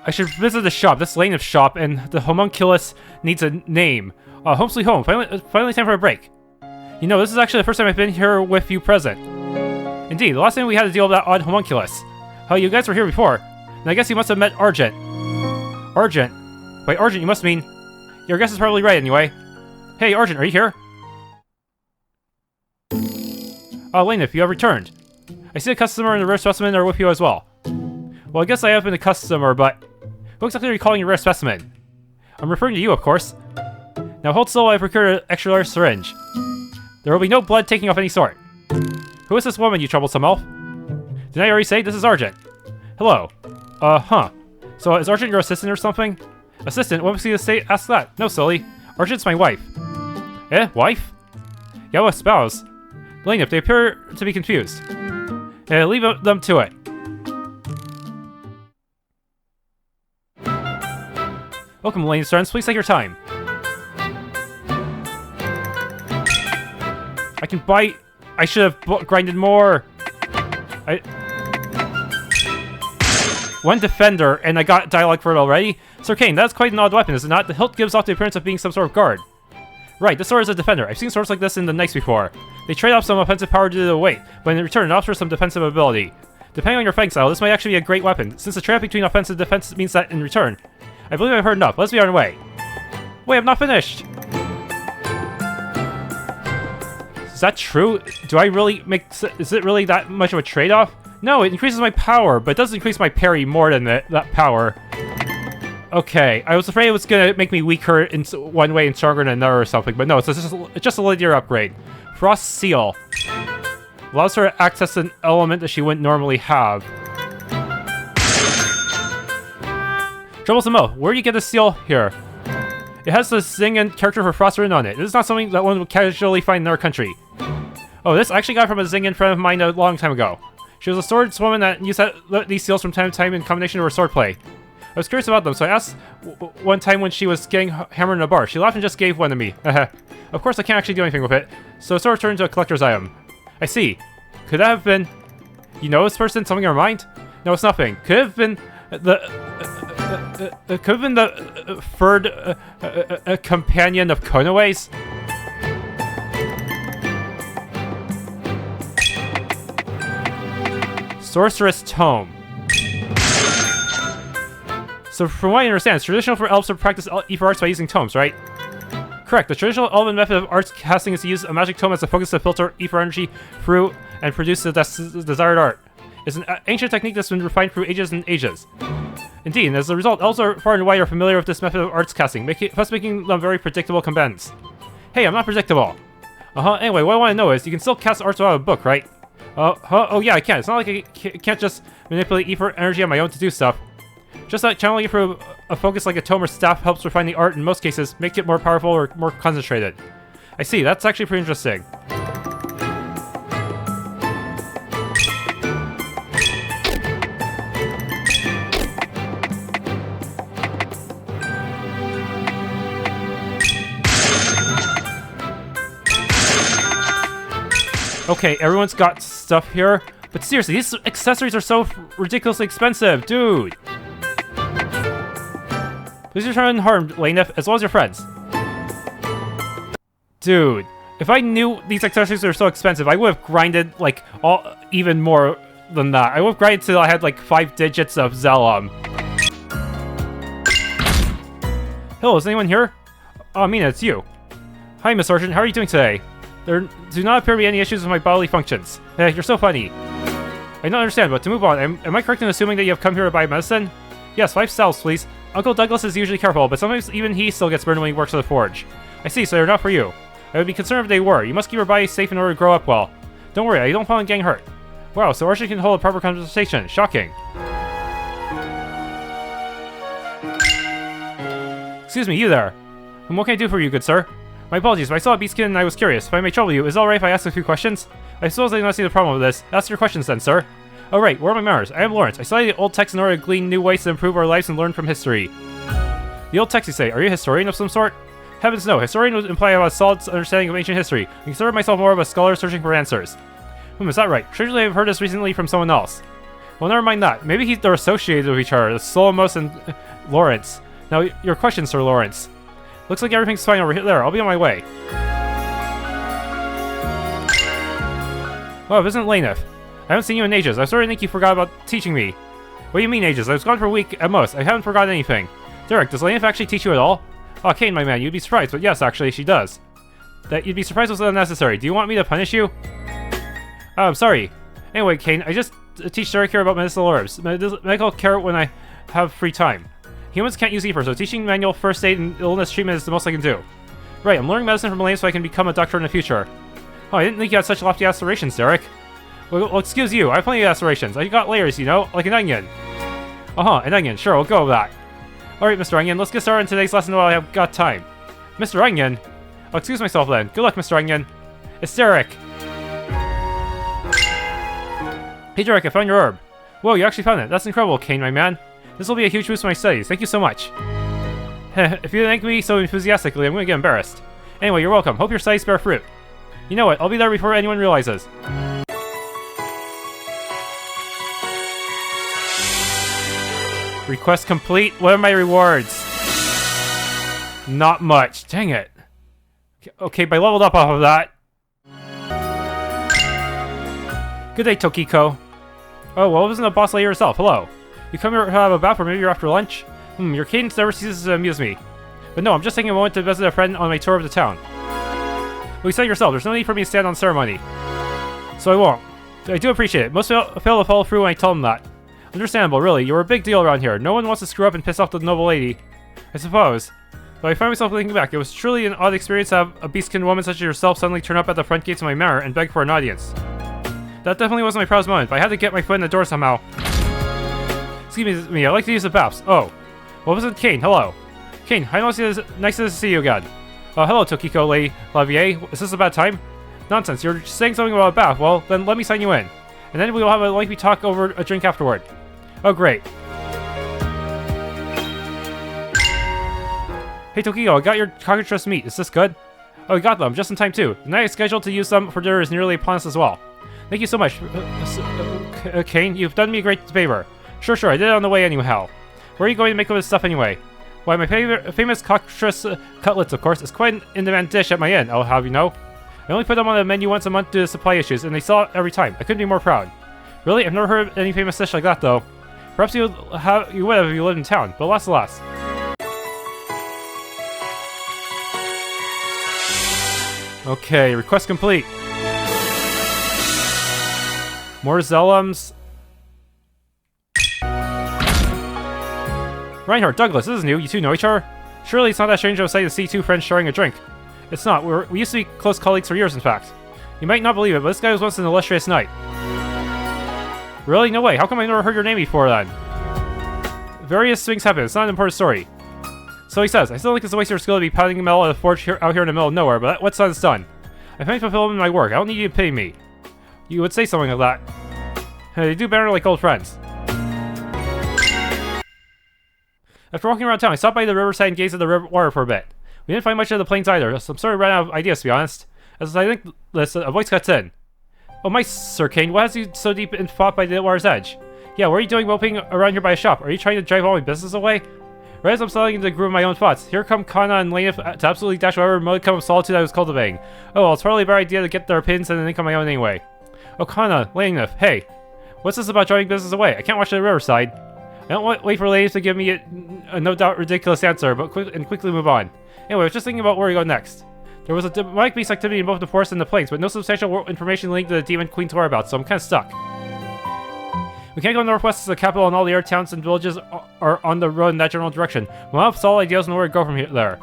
I should visit the shop, this Laineth shop, and the homunculus needs a name. Home sweet home, finally time for a break. You know, this is actually the first time I've been here with you present. Indeed, the last time we had to deal with that odd homunculus. Oh, you guys were here before, and I guess you must have met Argent. Argent? Wait, Argent, you must mean... Your guess is probably right anyway. Hey, Argent, are you here? Oh, Laineth, you have returned. I see a customer and a rare specimen are with you as well. Well, I guess I have been a customer, but... Who exactly are you calling a rare specimen? I'm referring to you, of course. Now hold still while I procure an extra large syringe. There will be no blood taking of any sort. Who is this woman, you troublesome elf? Didn't I already say this is Argent? Hello. Huh. So is Argent your assistant or something? Assistant? What makes you say ask that? No, silly. Argent's my wife. Eh? Wife? Yeah, well, spouse. Laineth, they appear to be confused. Leave them to it. Welcome, Laineth friends. Please take your time. I can bite. I should have grinded more. One defender, and I got dialogue for it already. Sir Cain, that's quite an odd weapon, is it not? The hilt gives off the appearance of being some sort of guard. Right, this sword is a defender. I've seen swords like this in the knights before. They trade off some offensive power due to the weight, but in return it offers some defensive ability. Depending on your fighting style, this might actually be a great weapon, since the trade-off between offense and defense means that in return. I believe I've heard enough. Let's be on our way. Wait, I'm not finished! Is that true? Do I really make... Is it really that much of a trade-off? No, it increases my power, but it does increase my parry more than that power. Okay, I was afraid it was gonna make me weaker in one way and stronger in another or something, but no, it's just a linear upgrade. Frost Seal. Allows her to access an element that she wouldn't normally have. Troublesome elf, where do you get this seal here? It has the Zingen character for Frost written on it. This is not something that one would casually find in our country. Oh, this I actually got from a Zingen friend of mine a long time ago. She was a swordswoman that used these seals from time to time in combination with her swordplay. I was curious about them, so I asked one time when she was getting hammered in a bar. She laughed and just gave one to me. Of course, I can't actually do anything with it, so it sort of turned into a collector's item. I see. Could that have been... You know this person? Something in her mind? No, it's nothing. Could it have been the... could have been the third companion of Konoe's? Sorceress Tome. So from what I understand, it's traditional for elves to practice ether arts by using tomes, right? Correct. The traditional elven method of arts casting is to use a magic tome as a focus to filter ether energy through and produce the desired art. It's an ancient technique that's been refined through ages and ages. Indeed, and as a result, elves are far and wide are familiar with this method of arts casting, thus making them very predictable combatants. Hey, I'm not predictable. Anyway, what I want to know is, you can still cast arts without a book, right? Oh yeah, I can. It's not like I can't just manipulate ether energy on my own to do stuff. Just that channeling it through a focus like a tome or staff helps refine the art in most cases, make it more powerful or more concentrated. I see, that's actually pretty interesting. Okay, everyone's got stuff here, but seriously, these accessories are so ridiculously expensive, dude! Please return unharmed, Laineth, as well as your friends. Dude, if I knew these accessories were so expensive, I would have grinded, like, even more than that. I would have grinded till I had, like, 5 digits of Zelum. Hello, is anyone here? Oh, Mina, it's you. Hi, Miss Sergeant, how are you doing today? There do not appear to be any issues with my bodily functions. You're so funny. I don't understand, but to move on, am I correct in assuming that you have come here to buy medicine? Yes, 5 cells, please. Uncle Douglas is usually careful, but sometimes even he still gets burned when he works at the forge. I see, so they're not for you. I would be concerned if they were. You must keep your body safe in order to grow up well. Don't worry, I don't plan on getting hurt. Wow, so Archie can hold a proper conversation. Shocking. Excuse me, you there. And what can I do for you, good sir? My apologies, but I saw a beastkin and I was curious. If I may trouble you, is it alright if I ask a few questions? I suppose I do not see the problem with this. Ask your questions then, sir. Oh right, where are my manners? I am Lawrence. I study the old texts in order to glean new ways to improve our lives and learn from history. The old text, you say. Are you a historian of some sort? Heavens no, historian would imply I have a solid understanding of ancient history. I consider myself more of a scholar searching for answers. Is that right? Strangely, I've heard this recently from someone else. Well, never mind that. Maybe they're associated with each other, Solomos and Lawrence. Now, your question, Sir Lawrence. Looks like everything's fine over there. I'll be on my way. Oh, isn't Laineth? I haven't seen you in ages. I sort of think you forgot about teaching me. What do you mean ages? I was gone for a week at most. I haven't forgotten anything. Derek, does Laineth actually teach you at all? Oh, Cain, my man, you'd be surprised, but yes, actually, she does. That you'd be surprised was unnecessary. Do you want me to punish you? Oh, I'm sorry. Anyway, Cain, I just teach Derek here about medicinal herbs. Medical care when I have free time. Humans can't use ether, so teaching manual first aid and illness treatment is the most I can do. Right, I'm learning medicine from Laineth so I can become a doctor in the future. Oh, I didn't think you had such lofty aspirations, Derek. Well, excuse you, I have plenty of aspirations. I got layers, you know, like an onion. An onion, sure, we'll go with that. Alright, Mr. Onion, let's get started on today's lesson while I have got time. Mr. Onion? I'll excuse myself then. Good luck, Mr. Onion. It's Derek. Hey, Derek, I found your herb. Whoa, you actually found it. That's incredible, Cain, my man. This will be a huge boost to my studies. Thank you so much. If you thank me so enthusiastically, I'm going to get embarrassed. Anyway, you're welcome. Hope your studies bear fruit. You know what? I'll be there before anyone realizes. Request complete. What are my rewards? Not much. Dang it. Okay, but I leveled up off of that. Good day, Tokiko. Oh, well, wasn't a boss lady yourself. Hello. You come here to have a bath, or maybe you're after lunch? Your cadence never ceases to amuse me. But no, I'm just taking a moment to visit a friend on my tour of the town. Well, you said yourself, there's no need for me to stand on ceremony. So I won't. I do appreciate it. Most fail to follow through when I tell them that. Understandable, really. You're a big deal around here. No one wants to screw up and piss off the noble lady. I suppose. But I find myself thinking back. It was truly an odd experience to have a beastkin woman such as yourself suddenly turn up at the front gates of my manor and beg for an audience. That definitely wasn't my proudest moment, but I had to get my foot in the door somehow. Excuse me, I'd like to use the baths. Oh. What was it? Cain, hello. Cain, nice to see you again. Hello, Tokiko Lady Lavier. Is this a bad time? Nonsense, you're saying something about a bath. Well, then let me sign you in. And then we will have a lengthy talk over a drink afterward. Oh, great. Hey, Tokiko, I got your Cockatrice meat. Is this good? Oh, we got them, just in time too. The night scheduled to use them for dinner is nearly upon us as well. Thank you so much, Cain. You've done me a great favor. Sure, I did it on the way anyhow. Where are you going to make all this stuff anyway? Why, my famous Cockatrice cutlets, of course, is quite an in-demand dish at my inn, I'll have you know. I only put them on the menu once a month due to supply issues, and they sell it every time. I couldn't be more proud. Really? I've never heard of any famous dish like that, though. Perhaps you would have if you lived in town, but alas. Okay, request complete. More Zellums. Reinhardt, Douglas, this is new. You two know each other? Surely it's not that strange of a sight to see two friends sharing a drink. It's not. We used to be close colleagues for years, in fact. You might not believe it, but this guy was once an illustrious knight. Really? No way. How come I never heard your name before then? Various things happen. It's not an important story. So he says, I still think it's a waste of your skill to be pounding the metal at a forge out here in the middle of nowhere, but what's done is done. I find fulfillment in my work. I don't need you to pay me. You would say something like that. They do better like old friends. After walking around town, I stopped by the riverside and gazed at the water for a bit. We didn't find much of the plains either, so I'm sort of ran out of ideas, to be honest. As I think this, a voice cuts in. Oh my, Sir Cain, what has you so deep in thought by the water's edge? Yeah, what are you doing moping around here by a shop? Are you trying to drive all my business away? Right as I'm settling into the groove of my own thoughts, here come Kana and Laineth to absolutely dash whatever modicum of solitude I was cultivating. Oh, well, it's probably a bad idea to get their opinions and think on my own anyway. Oh, Kana, Laineth, hey. What's this about driving business away? I can't watch the riverside. I don't wait for Laineth to give me a no doubt ridiculous answer, but quickly move on. Anyway, I was just thinking about where to go next. There was a demonic beast activity in both the forest and the plains, but no substantial information linked to the demon Queen's whereabouts, so I'm kind of stuck. We can't go northwest to the capital, and all the other towns and villages are on the road in that general direction. We'll have solid ideas on where to go from there.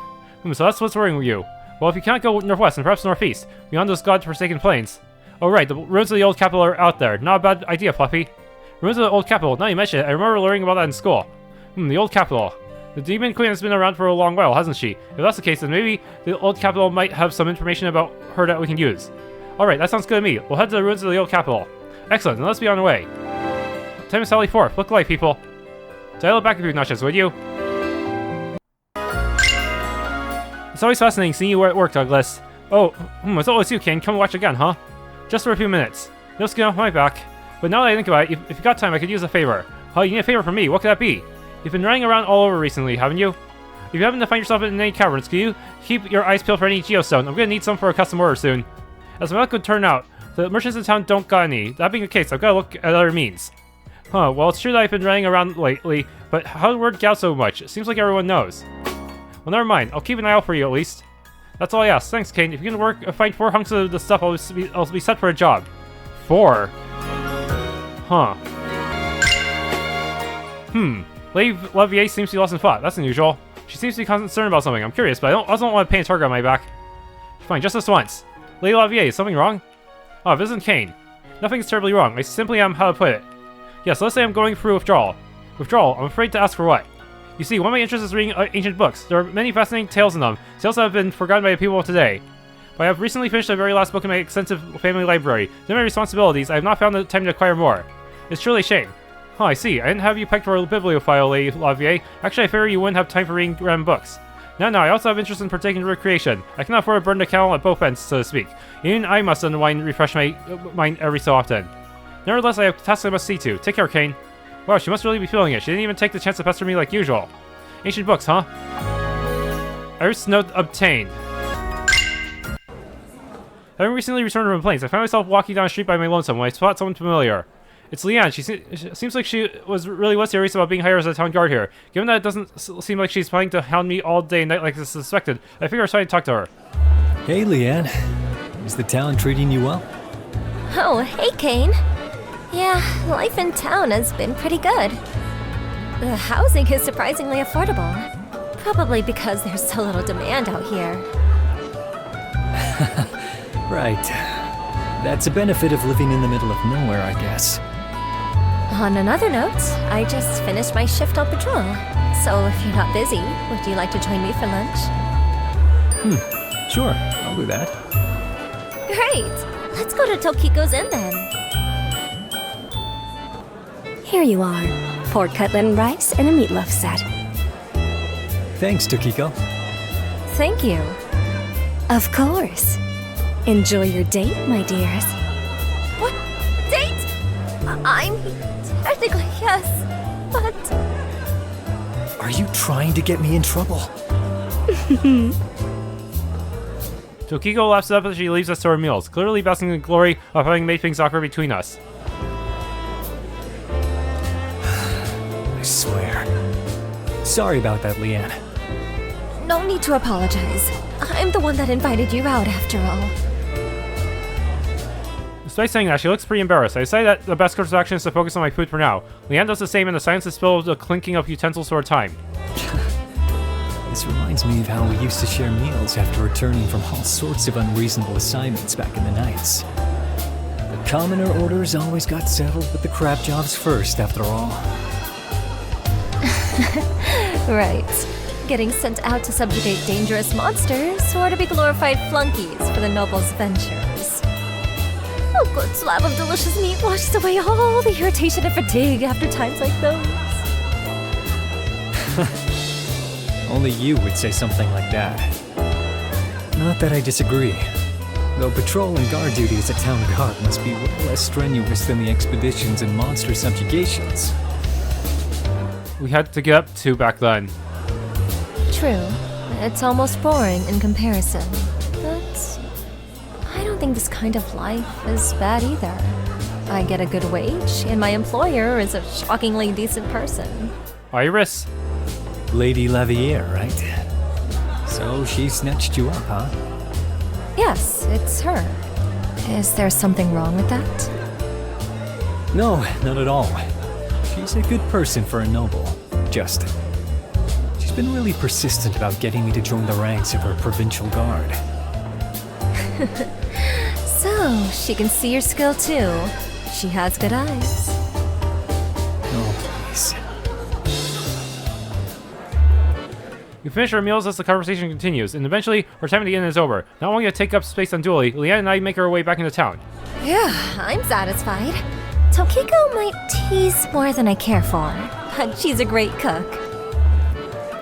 So that's what's worrying you. Well, if you can't go northwest and perhaps northeast, beyond those god-forsaken plains. Oh right, the ruins of the old capital are out there. Not a bad idea, Fluffy. Ruins of the old capital. Now you mention it, I remember learning about that in school. The old capital. The Demon Queen has been around for a long while, hasn't she? If that's the case, then maybe the old capital might have some information about her that we can use. Alright, that sounds good to me. We'll head to the ruins of the old capital. Excellent, then let's be on our way. Time to sally forth. Look alive, people. Dial back a few notches, would you? It's always fascinating seeing you at work, Douglas. Oh, it's always you, Cain. Come watch again, huh? Just for a few minutes. No skin off my back. But now that I think about it, if you got time, I could use a favor. Oh, you need a favor from me. What could that be? You've been running around all over recently, haven't you? If you happen to find yourself in any caverns, can you keep your eyes peeled for any geostone? I'm gonna need some for a custom order soon. As my luck could turn out, the merchants in town don't got any. That being the case, I've gotta look at other means. Huh, well, it's true that I've been running around lately, but how did word get out so much? It seems like everyone knows. Well, never mind. I'll keep an eye out for you, at least. That's all I ask. Thanks, Cain. If you can find 4 hunks of the stuff, I'll be set for a job. 4? Huh. Lady Levier seems to be lost in thought. That's unusual. She seems to be concerned about something. I'm curious, but I also don't want to paint a target on my back. Fine, just this once. Lady Levier, is something wrong? Oh, this isn't Cain. Nothing's terribly wrong. I simply am how to put it. Yes, let's say I'm going through withdrawal. Withdrawal? I'm afraid to ask for what? You see, one of my interests is reading ancient books. There are many fascinating tales in them. Tales that have been forgotten by the people of today. But I have recently finished the very last book in my extensive family library. Due to my responsibilities, I have not found the time to acquire more. It's truly a shame. Huh, I see. I didn't have you pegged for a bibliophile, Lady Lavier. Actually, I fear you wouldn't have time for reading random books. No, I also have interest in partaking in recreation. I cannot afford to burn the candle at both ends, so to speak. Even I must unwind and refresh my mind every so often. Nevertheless, I have tasks I must see to. Take care, Cain. Wow, she must really be feeling it. She didn't even take the chance to pester me like usual. Ancient books, huh? Iris note obtained. Having recently returned from the plains, I found myself walking down the street by my lonesome when I spot someone familiar. It's Leanne. She seems like she really serious about being hired as a town guard here. Given that it doesn't seem like she's planning to hound me all day and night like I suspected, I figure I was trying to talk to her. Hey, Leanne. Is the town treating you well? Oh, hey, Cain. Yeah, life in town has been pretty good. The housing is surprisingly affordable. Probably because there's so little demand out here. Right. That's a benefit of living in the middle of nowhere, I guess. On another note, I just finished my shift on patrol. So if you're not busy, would you like to join me for lunch? Sure, I'll do that. Great! Let's go to Tokiko's Inn then. Here you are. Pork cutlet and rice and a meatloaf set. Thanks, Tokiko. Thank you. Of course. Enjoy your date, my dears. What? Date? I'm technically yes, but... Are you trying to get me in trouble? Tokiko laughs up as she leaves us to our meals, clearly basking in the glory of having made things awkward between us. Sorry about that, Leanne. No need to apologize. I'm the one that invited you out after all. Despite saying that, she looks pretty embarrassed. I decided that the best course of action is to focus on my food for now. Leanne does the same, and the silence is filled with the clinking of utensils for a time. This reminds me of how we used to share meals after returning from all sorts of unreasonable assignments back in the nights. The commoner orders always got settled with the crap jobs first, after all. Right. Getting sent out to subjugate dangerous monsters, or to be glorified flunkies for the noble's ventures. A good slab of delicious meat washes away all the irritation and fatigue after times like those. Only you would say something like that. Not that I disagree. Though patrol and guard duty as a town guard must be way less strenuous than the expeditions and monster subjugations. We had to get up to back then. True. It's almost boring in comparison. But I don't think this kind of life is bad either. I get a good wage, and my employer is a shockingly decent person. Iris? Lady Lavier, right? So she snatched you up, huh? Yes, it's her. Is there something wrong with that? No, not at all. She's a good person for a noble. Just... she's been really persistent about getting me to join the ranks of her provincial guard. So, she can see your skill too. She has good eyes. Oh, please. We finish our meals as the conversation continues, and eventually our time at the inn is over. Not wanting to take up space unduly, Leanne and I make our way back into town. Yeah, I'm satisfied. Tokiko might tease more than I care for, but she's a great cook.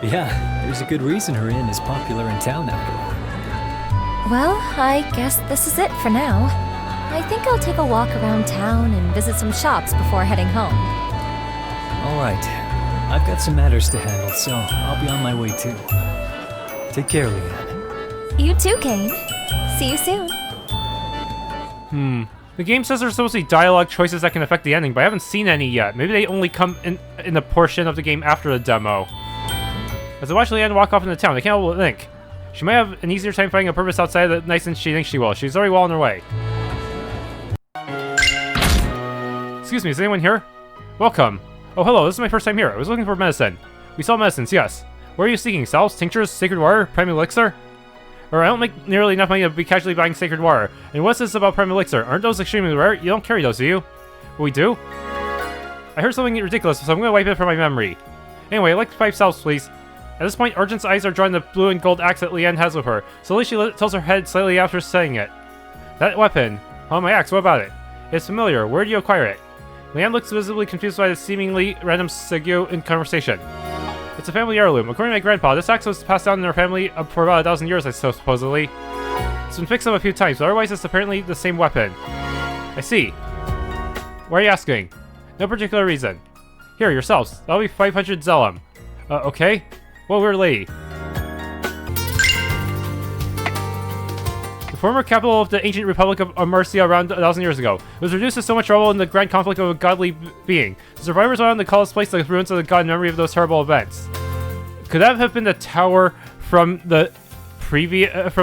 Yeah, there's a good reason her inn is popular in town after all. Well, I guess this is it for now. I think I'll take a walk around town and visit some shops before heading home. Alright, I've got some matters to handle, so I'll be on my way too. Take care, Leanne. You too, Cain. See you soon. The game says there's supposed to be dialogue choices that can affect the ending, but I haven't seen any yet. Maybe they only come in the portion of the game after the demo. As I watch Leanne walk off into town, I can't help but think. She might have an easier time finding a purpose outside of the nice than she thinks she will. She's already well on her way. Excuse me, is anyone here? Welcome. Oh, hello, this is my first time here. I was looking for medicine. We sell medicines, yes. What are you seeking? Salves, tinctures, sacred water, prime elixir? Or I don't make nearly enough money to be casually buying sacred water. And what's this about prime elixir? Aren't those extremely rare? You don't carry those, do you? We do? I heard something ridiculous, so I'm gonna wipe it from my memory. Anyway, I'd like 5 salves, please. At this point, Argent's eyes are drawn to the blue and gold axe that Leanne has with her. Slowly, she tilts her head slightly after saying it. That weapon. Oh, my axe, what about it? It's familiar. Where did you acquire it? Leanne looks visibly confused by the seemingly random segue in conversation. It's a family heirloom. According to my grandpa, this axe was passed down in our family for about 1,000 years, supposedly. It's been fixed up a few times, but otherwise it's apparently the same weapon. I see. Why are you asking? No particular reason. Here, yourselves. That'll be 500 Zellum. Okay? Well, we're lady. The former capital of the ancient Republic of Amarcia around 1,000 years ago. It was reduced to so much rubble in the grand conflict of a godly being. The survivors went on to call this place the ruins of the god in memory of those terrible events. Could that have been the tower from the previous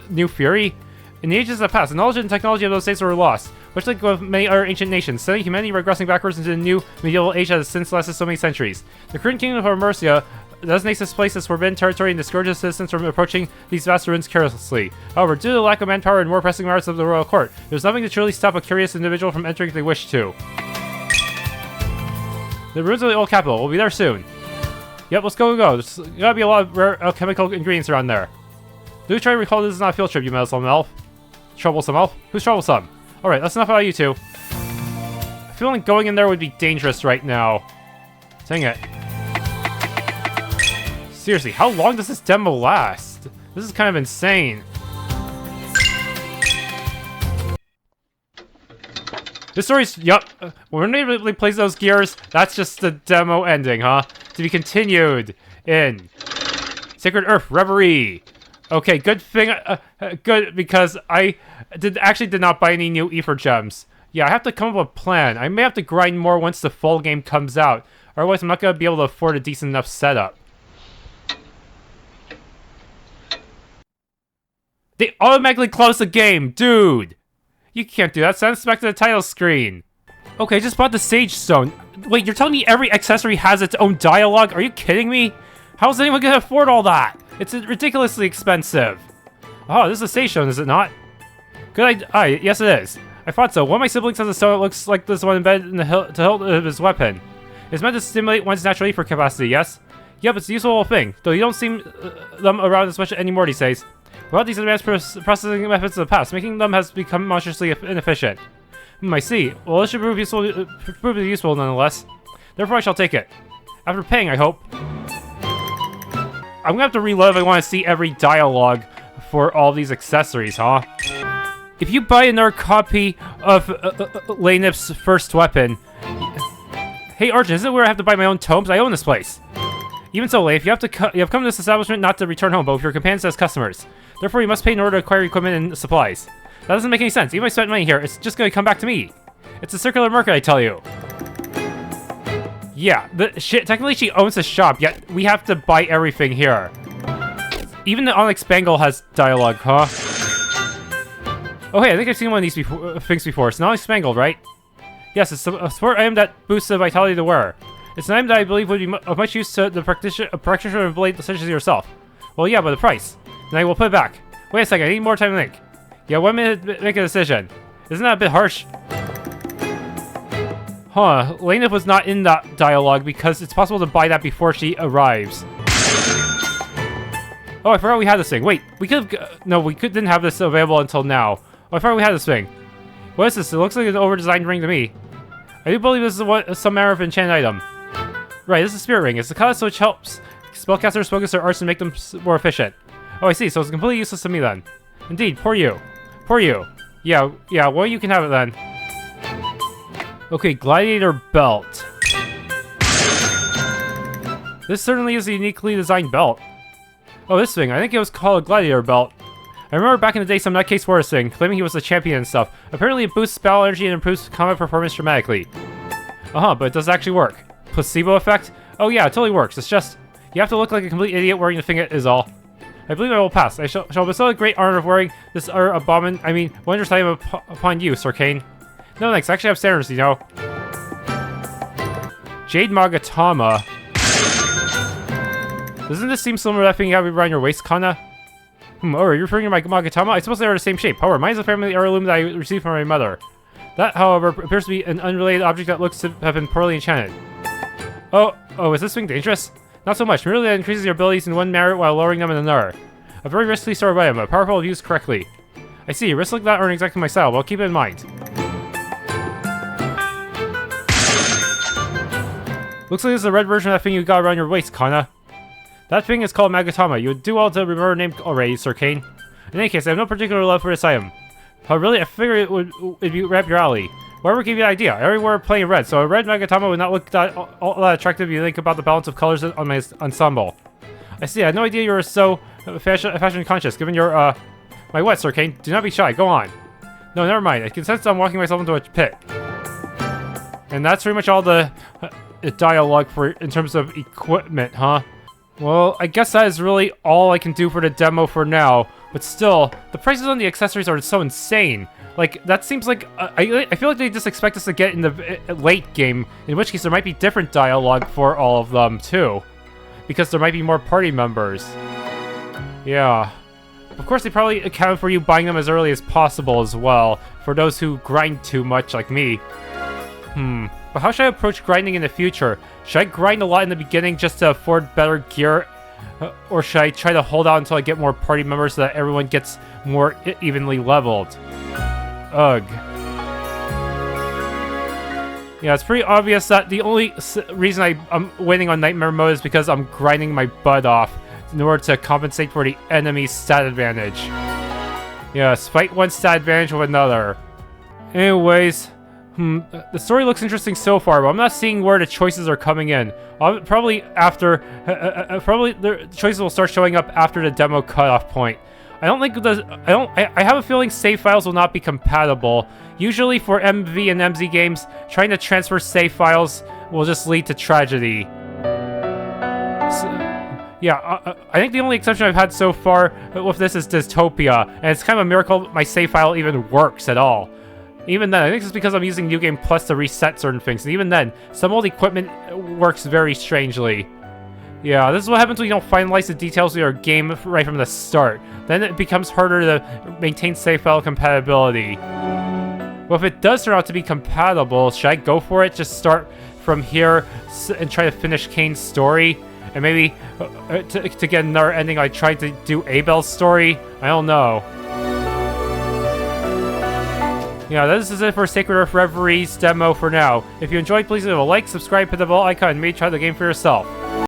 New Fury? In the ages that passed, the knowledge and technology of those days were lost, much like with many other ancient nations, sending humanity regressing backwards into the new medieval age that has since lasted so many centuries. The current Kingdom of Amarcia designates this place as forbidden territory and discourages citizens from approaching these vast ruins carelessly. However, due to the lack of manpower and more pressing matters of the royal court, there's nothing to truly stop a curious individual from entering if they wish to. The ruins of the old capital. We'll be there soon. Yep, let's go. There's gotta be a lot of rare alchemical ingredients around there. Do try to recall this is not a field trip, you meddlesome elf. Troublesome elf? Who's troublesome? Alright, that's enough about you two. I feel like going in there would be dangerous right now. Dang it. Seriously, how long does this demo last? This is kind of insane. This story's, yup, when they plays those gears, that's just the demo ending, huh? To be continued in Sacred Earth Reverie. Okay, good thing, good, because I actually did not buy any new Ether gems. Yeah, I have to come up with a plan. I may have to grind more once the full game comes out. Otherwise, I'm not going to be able to afford a decent enough setup. They automatically close the game, dude! You can't do that, send us back to the title screen. Okay, just bought the Sage Stone. Wait, you're telling me every accessory has its own dialogue? Are you kidding me? How's anyone gonna afford all that? It's ridiculously expensive. Oh, this is a Sage Stone, is it not? Good idea. Yes, it is. I thought so. One of my siblings has a stone that looks like this one embedded in the hilt of his weapon. It's meant to stimulate one's natural for capacity, yes? Yep, it's a useful thing, though you don't seem them around as much anymore these days. Without these advanced processing methods of the past, making them has become monstrously inefficient. I see. Well, it should prove useful nonetheless. Therefore, I shall take it. After paying, I hope. I'm gonna have to reload if I want to see every dialogue for all these accessories, huh? If you buy another copy of Laineth's first weapon... Hey, Arjun, isn't it where I have to buy my own tomes? I own this place. Even so, Laineth, you have come to this establishment not to return home, but with your companions as customers. Therefore, you must pay in order to acquire equipment and supplies. That doesn't make any sense. Even if I spent money here, it's just going to come back to me. It's a circular market, I tell you. Yeah, technically she owns the shop, yet we have to buy everything here. Even the Onyx Bangle has dialogue, huh? Oh hey, I think I've seen one of these things before. It's an Onyx Bangle, right? Yes, it's a sport item that boosts the vitality of the wearer. It's an item that I believe would be of much use to the practitioner of blade such as yourself. Well, yeah, but the price. Then I will put it back. Wait a second, I need more time to think. Yeah, 1 minute to make a decision. Isn't that a bit harsh? Huh, Laineth was not in that dialogue because it's possible to buy that before she arrives. Oh, I forgot we had this thing. Wait, we could have... No, we didn't have this available until now. Oh, I forgot we had this thing. What is this? It looks like an over-designed ring to me. I do believe this is some manner of enchanted item. Right, this is a spirit ring. It's a cutlass which helps spellcasters focus their arts and make them more efficient. Oh, I see. So it's completely useless to me then. Indeed, poor you. Poor you. Yeah, well, you can have it then. Okay, Gladiator Belt. This certainly is a uniquely designed belt. Oh, this thing. I think it was called a Gladiator Belt. I remember back in the day some nutcase wore this thing, claiming he was a champion and stuff. Apparently it boosts battle energy and improves combat performance dramatically. But it does actually work. Placebo effect? Oh yeah, it totally works. It's just, you have to look like a complete idiot wearing the thing is all. I believe I will pass. I shall bestow the great honor of wearing this wondrous item upon you, Sir Cain. No thanks, I actually have standards, you know. Jade Magatama. Doesn't this seem similar to that thing you have around your waist, Kana? Oh, are you referring to my Magatama? I suppose they are the same shape. However, mine is a family heirloom that I received from my mother. That, however, appears to be an unrelated object that looks to have been poorly enchanted. Oh, is this thing dangerous? Not so much. Merely that increases your abilities in one merit while lowering them in another. A very risky sort of item, but powerful if used correctly. I see. Risks like that aren't exactly my style, but I'll keep it in mind. Looks like this is a red version of that thing you got around your waist, Kana. That thing is called Magatama. You would do well to remember her name already, Sir Cain. In any case, I have no particular love for this item. But really, I figured it would be right up your alley. Whatever gave you the idea? I already wore plain red, so a red Magatama would not look all that attractive if you think about the balance of colors on my ensemble. I see, I had no idea you were so fashion conscious, given your, my what, Sir Cain? Do not be shy, go on. No, never mind. I can sense I'm walking myself into a pit. And that's pretty much all the dialogue in terms of equipment, huh? Well, I guess that is really all I can do for the demo for now. But still, the prices on the accessories are so insane. Like, that seems like... I feel like they just expect us to get in the late game, in which case there might be different dialogue for all of them, too. Because there might be more party members. Yeah. Of course, they probably account for you buying them as early as possible as well, for those who grind too much like me. But how should I approach grinding in the future? Should I grind a lot in the beginning just to afford better gear? Or should I try to hold out until I get more party members so that everyone gets more evenly leveled? Ugh. Yeah, it's pretty obvious that the only reason I'm winning on Nightmare mode is because I'm grinding my butt off in order to compensate for the enemy's stat advantage. Yes, fight one stat advantage with another. Anyways, the story looks interesting so far, but I'm not seeing where the choices are coming in. Probably after, probably the choices will start showing up after the demo cutoff point. I have a feeling save files will not be compatible. Usually for MV and MZ games, trying to transfer save files will just lead to tragedy. Yeah, I think the only exception I've had so far with this is Dystopia, and it's kind of a miracle my save file even works at all. Even then, I think it's because I'm using New Game Plus to reset certain things, and even then, some old equipment works very strangely. Yeah, this is what happens when you don't finalize the details of your game right from the start. Then it becomes harder to maintain save file compatibility. Well, if it does turn out to be compatible, should I go for it? Just start from here and try to finish Cain's story? And maybe to get another ending, I tried to do Abelle's story? I don't know. Yeah, this is it for Sacred Earth Reverie's demo for now. If you enjoyed, please leave a like, subscribe, hit the bell icon, and maybe try the game for yourself.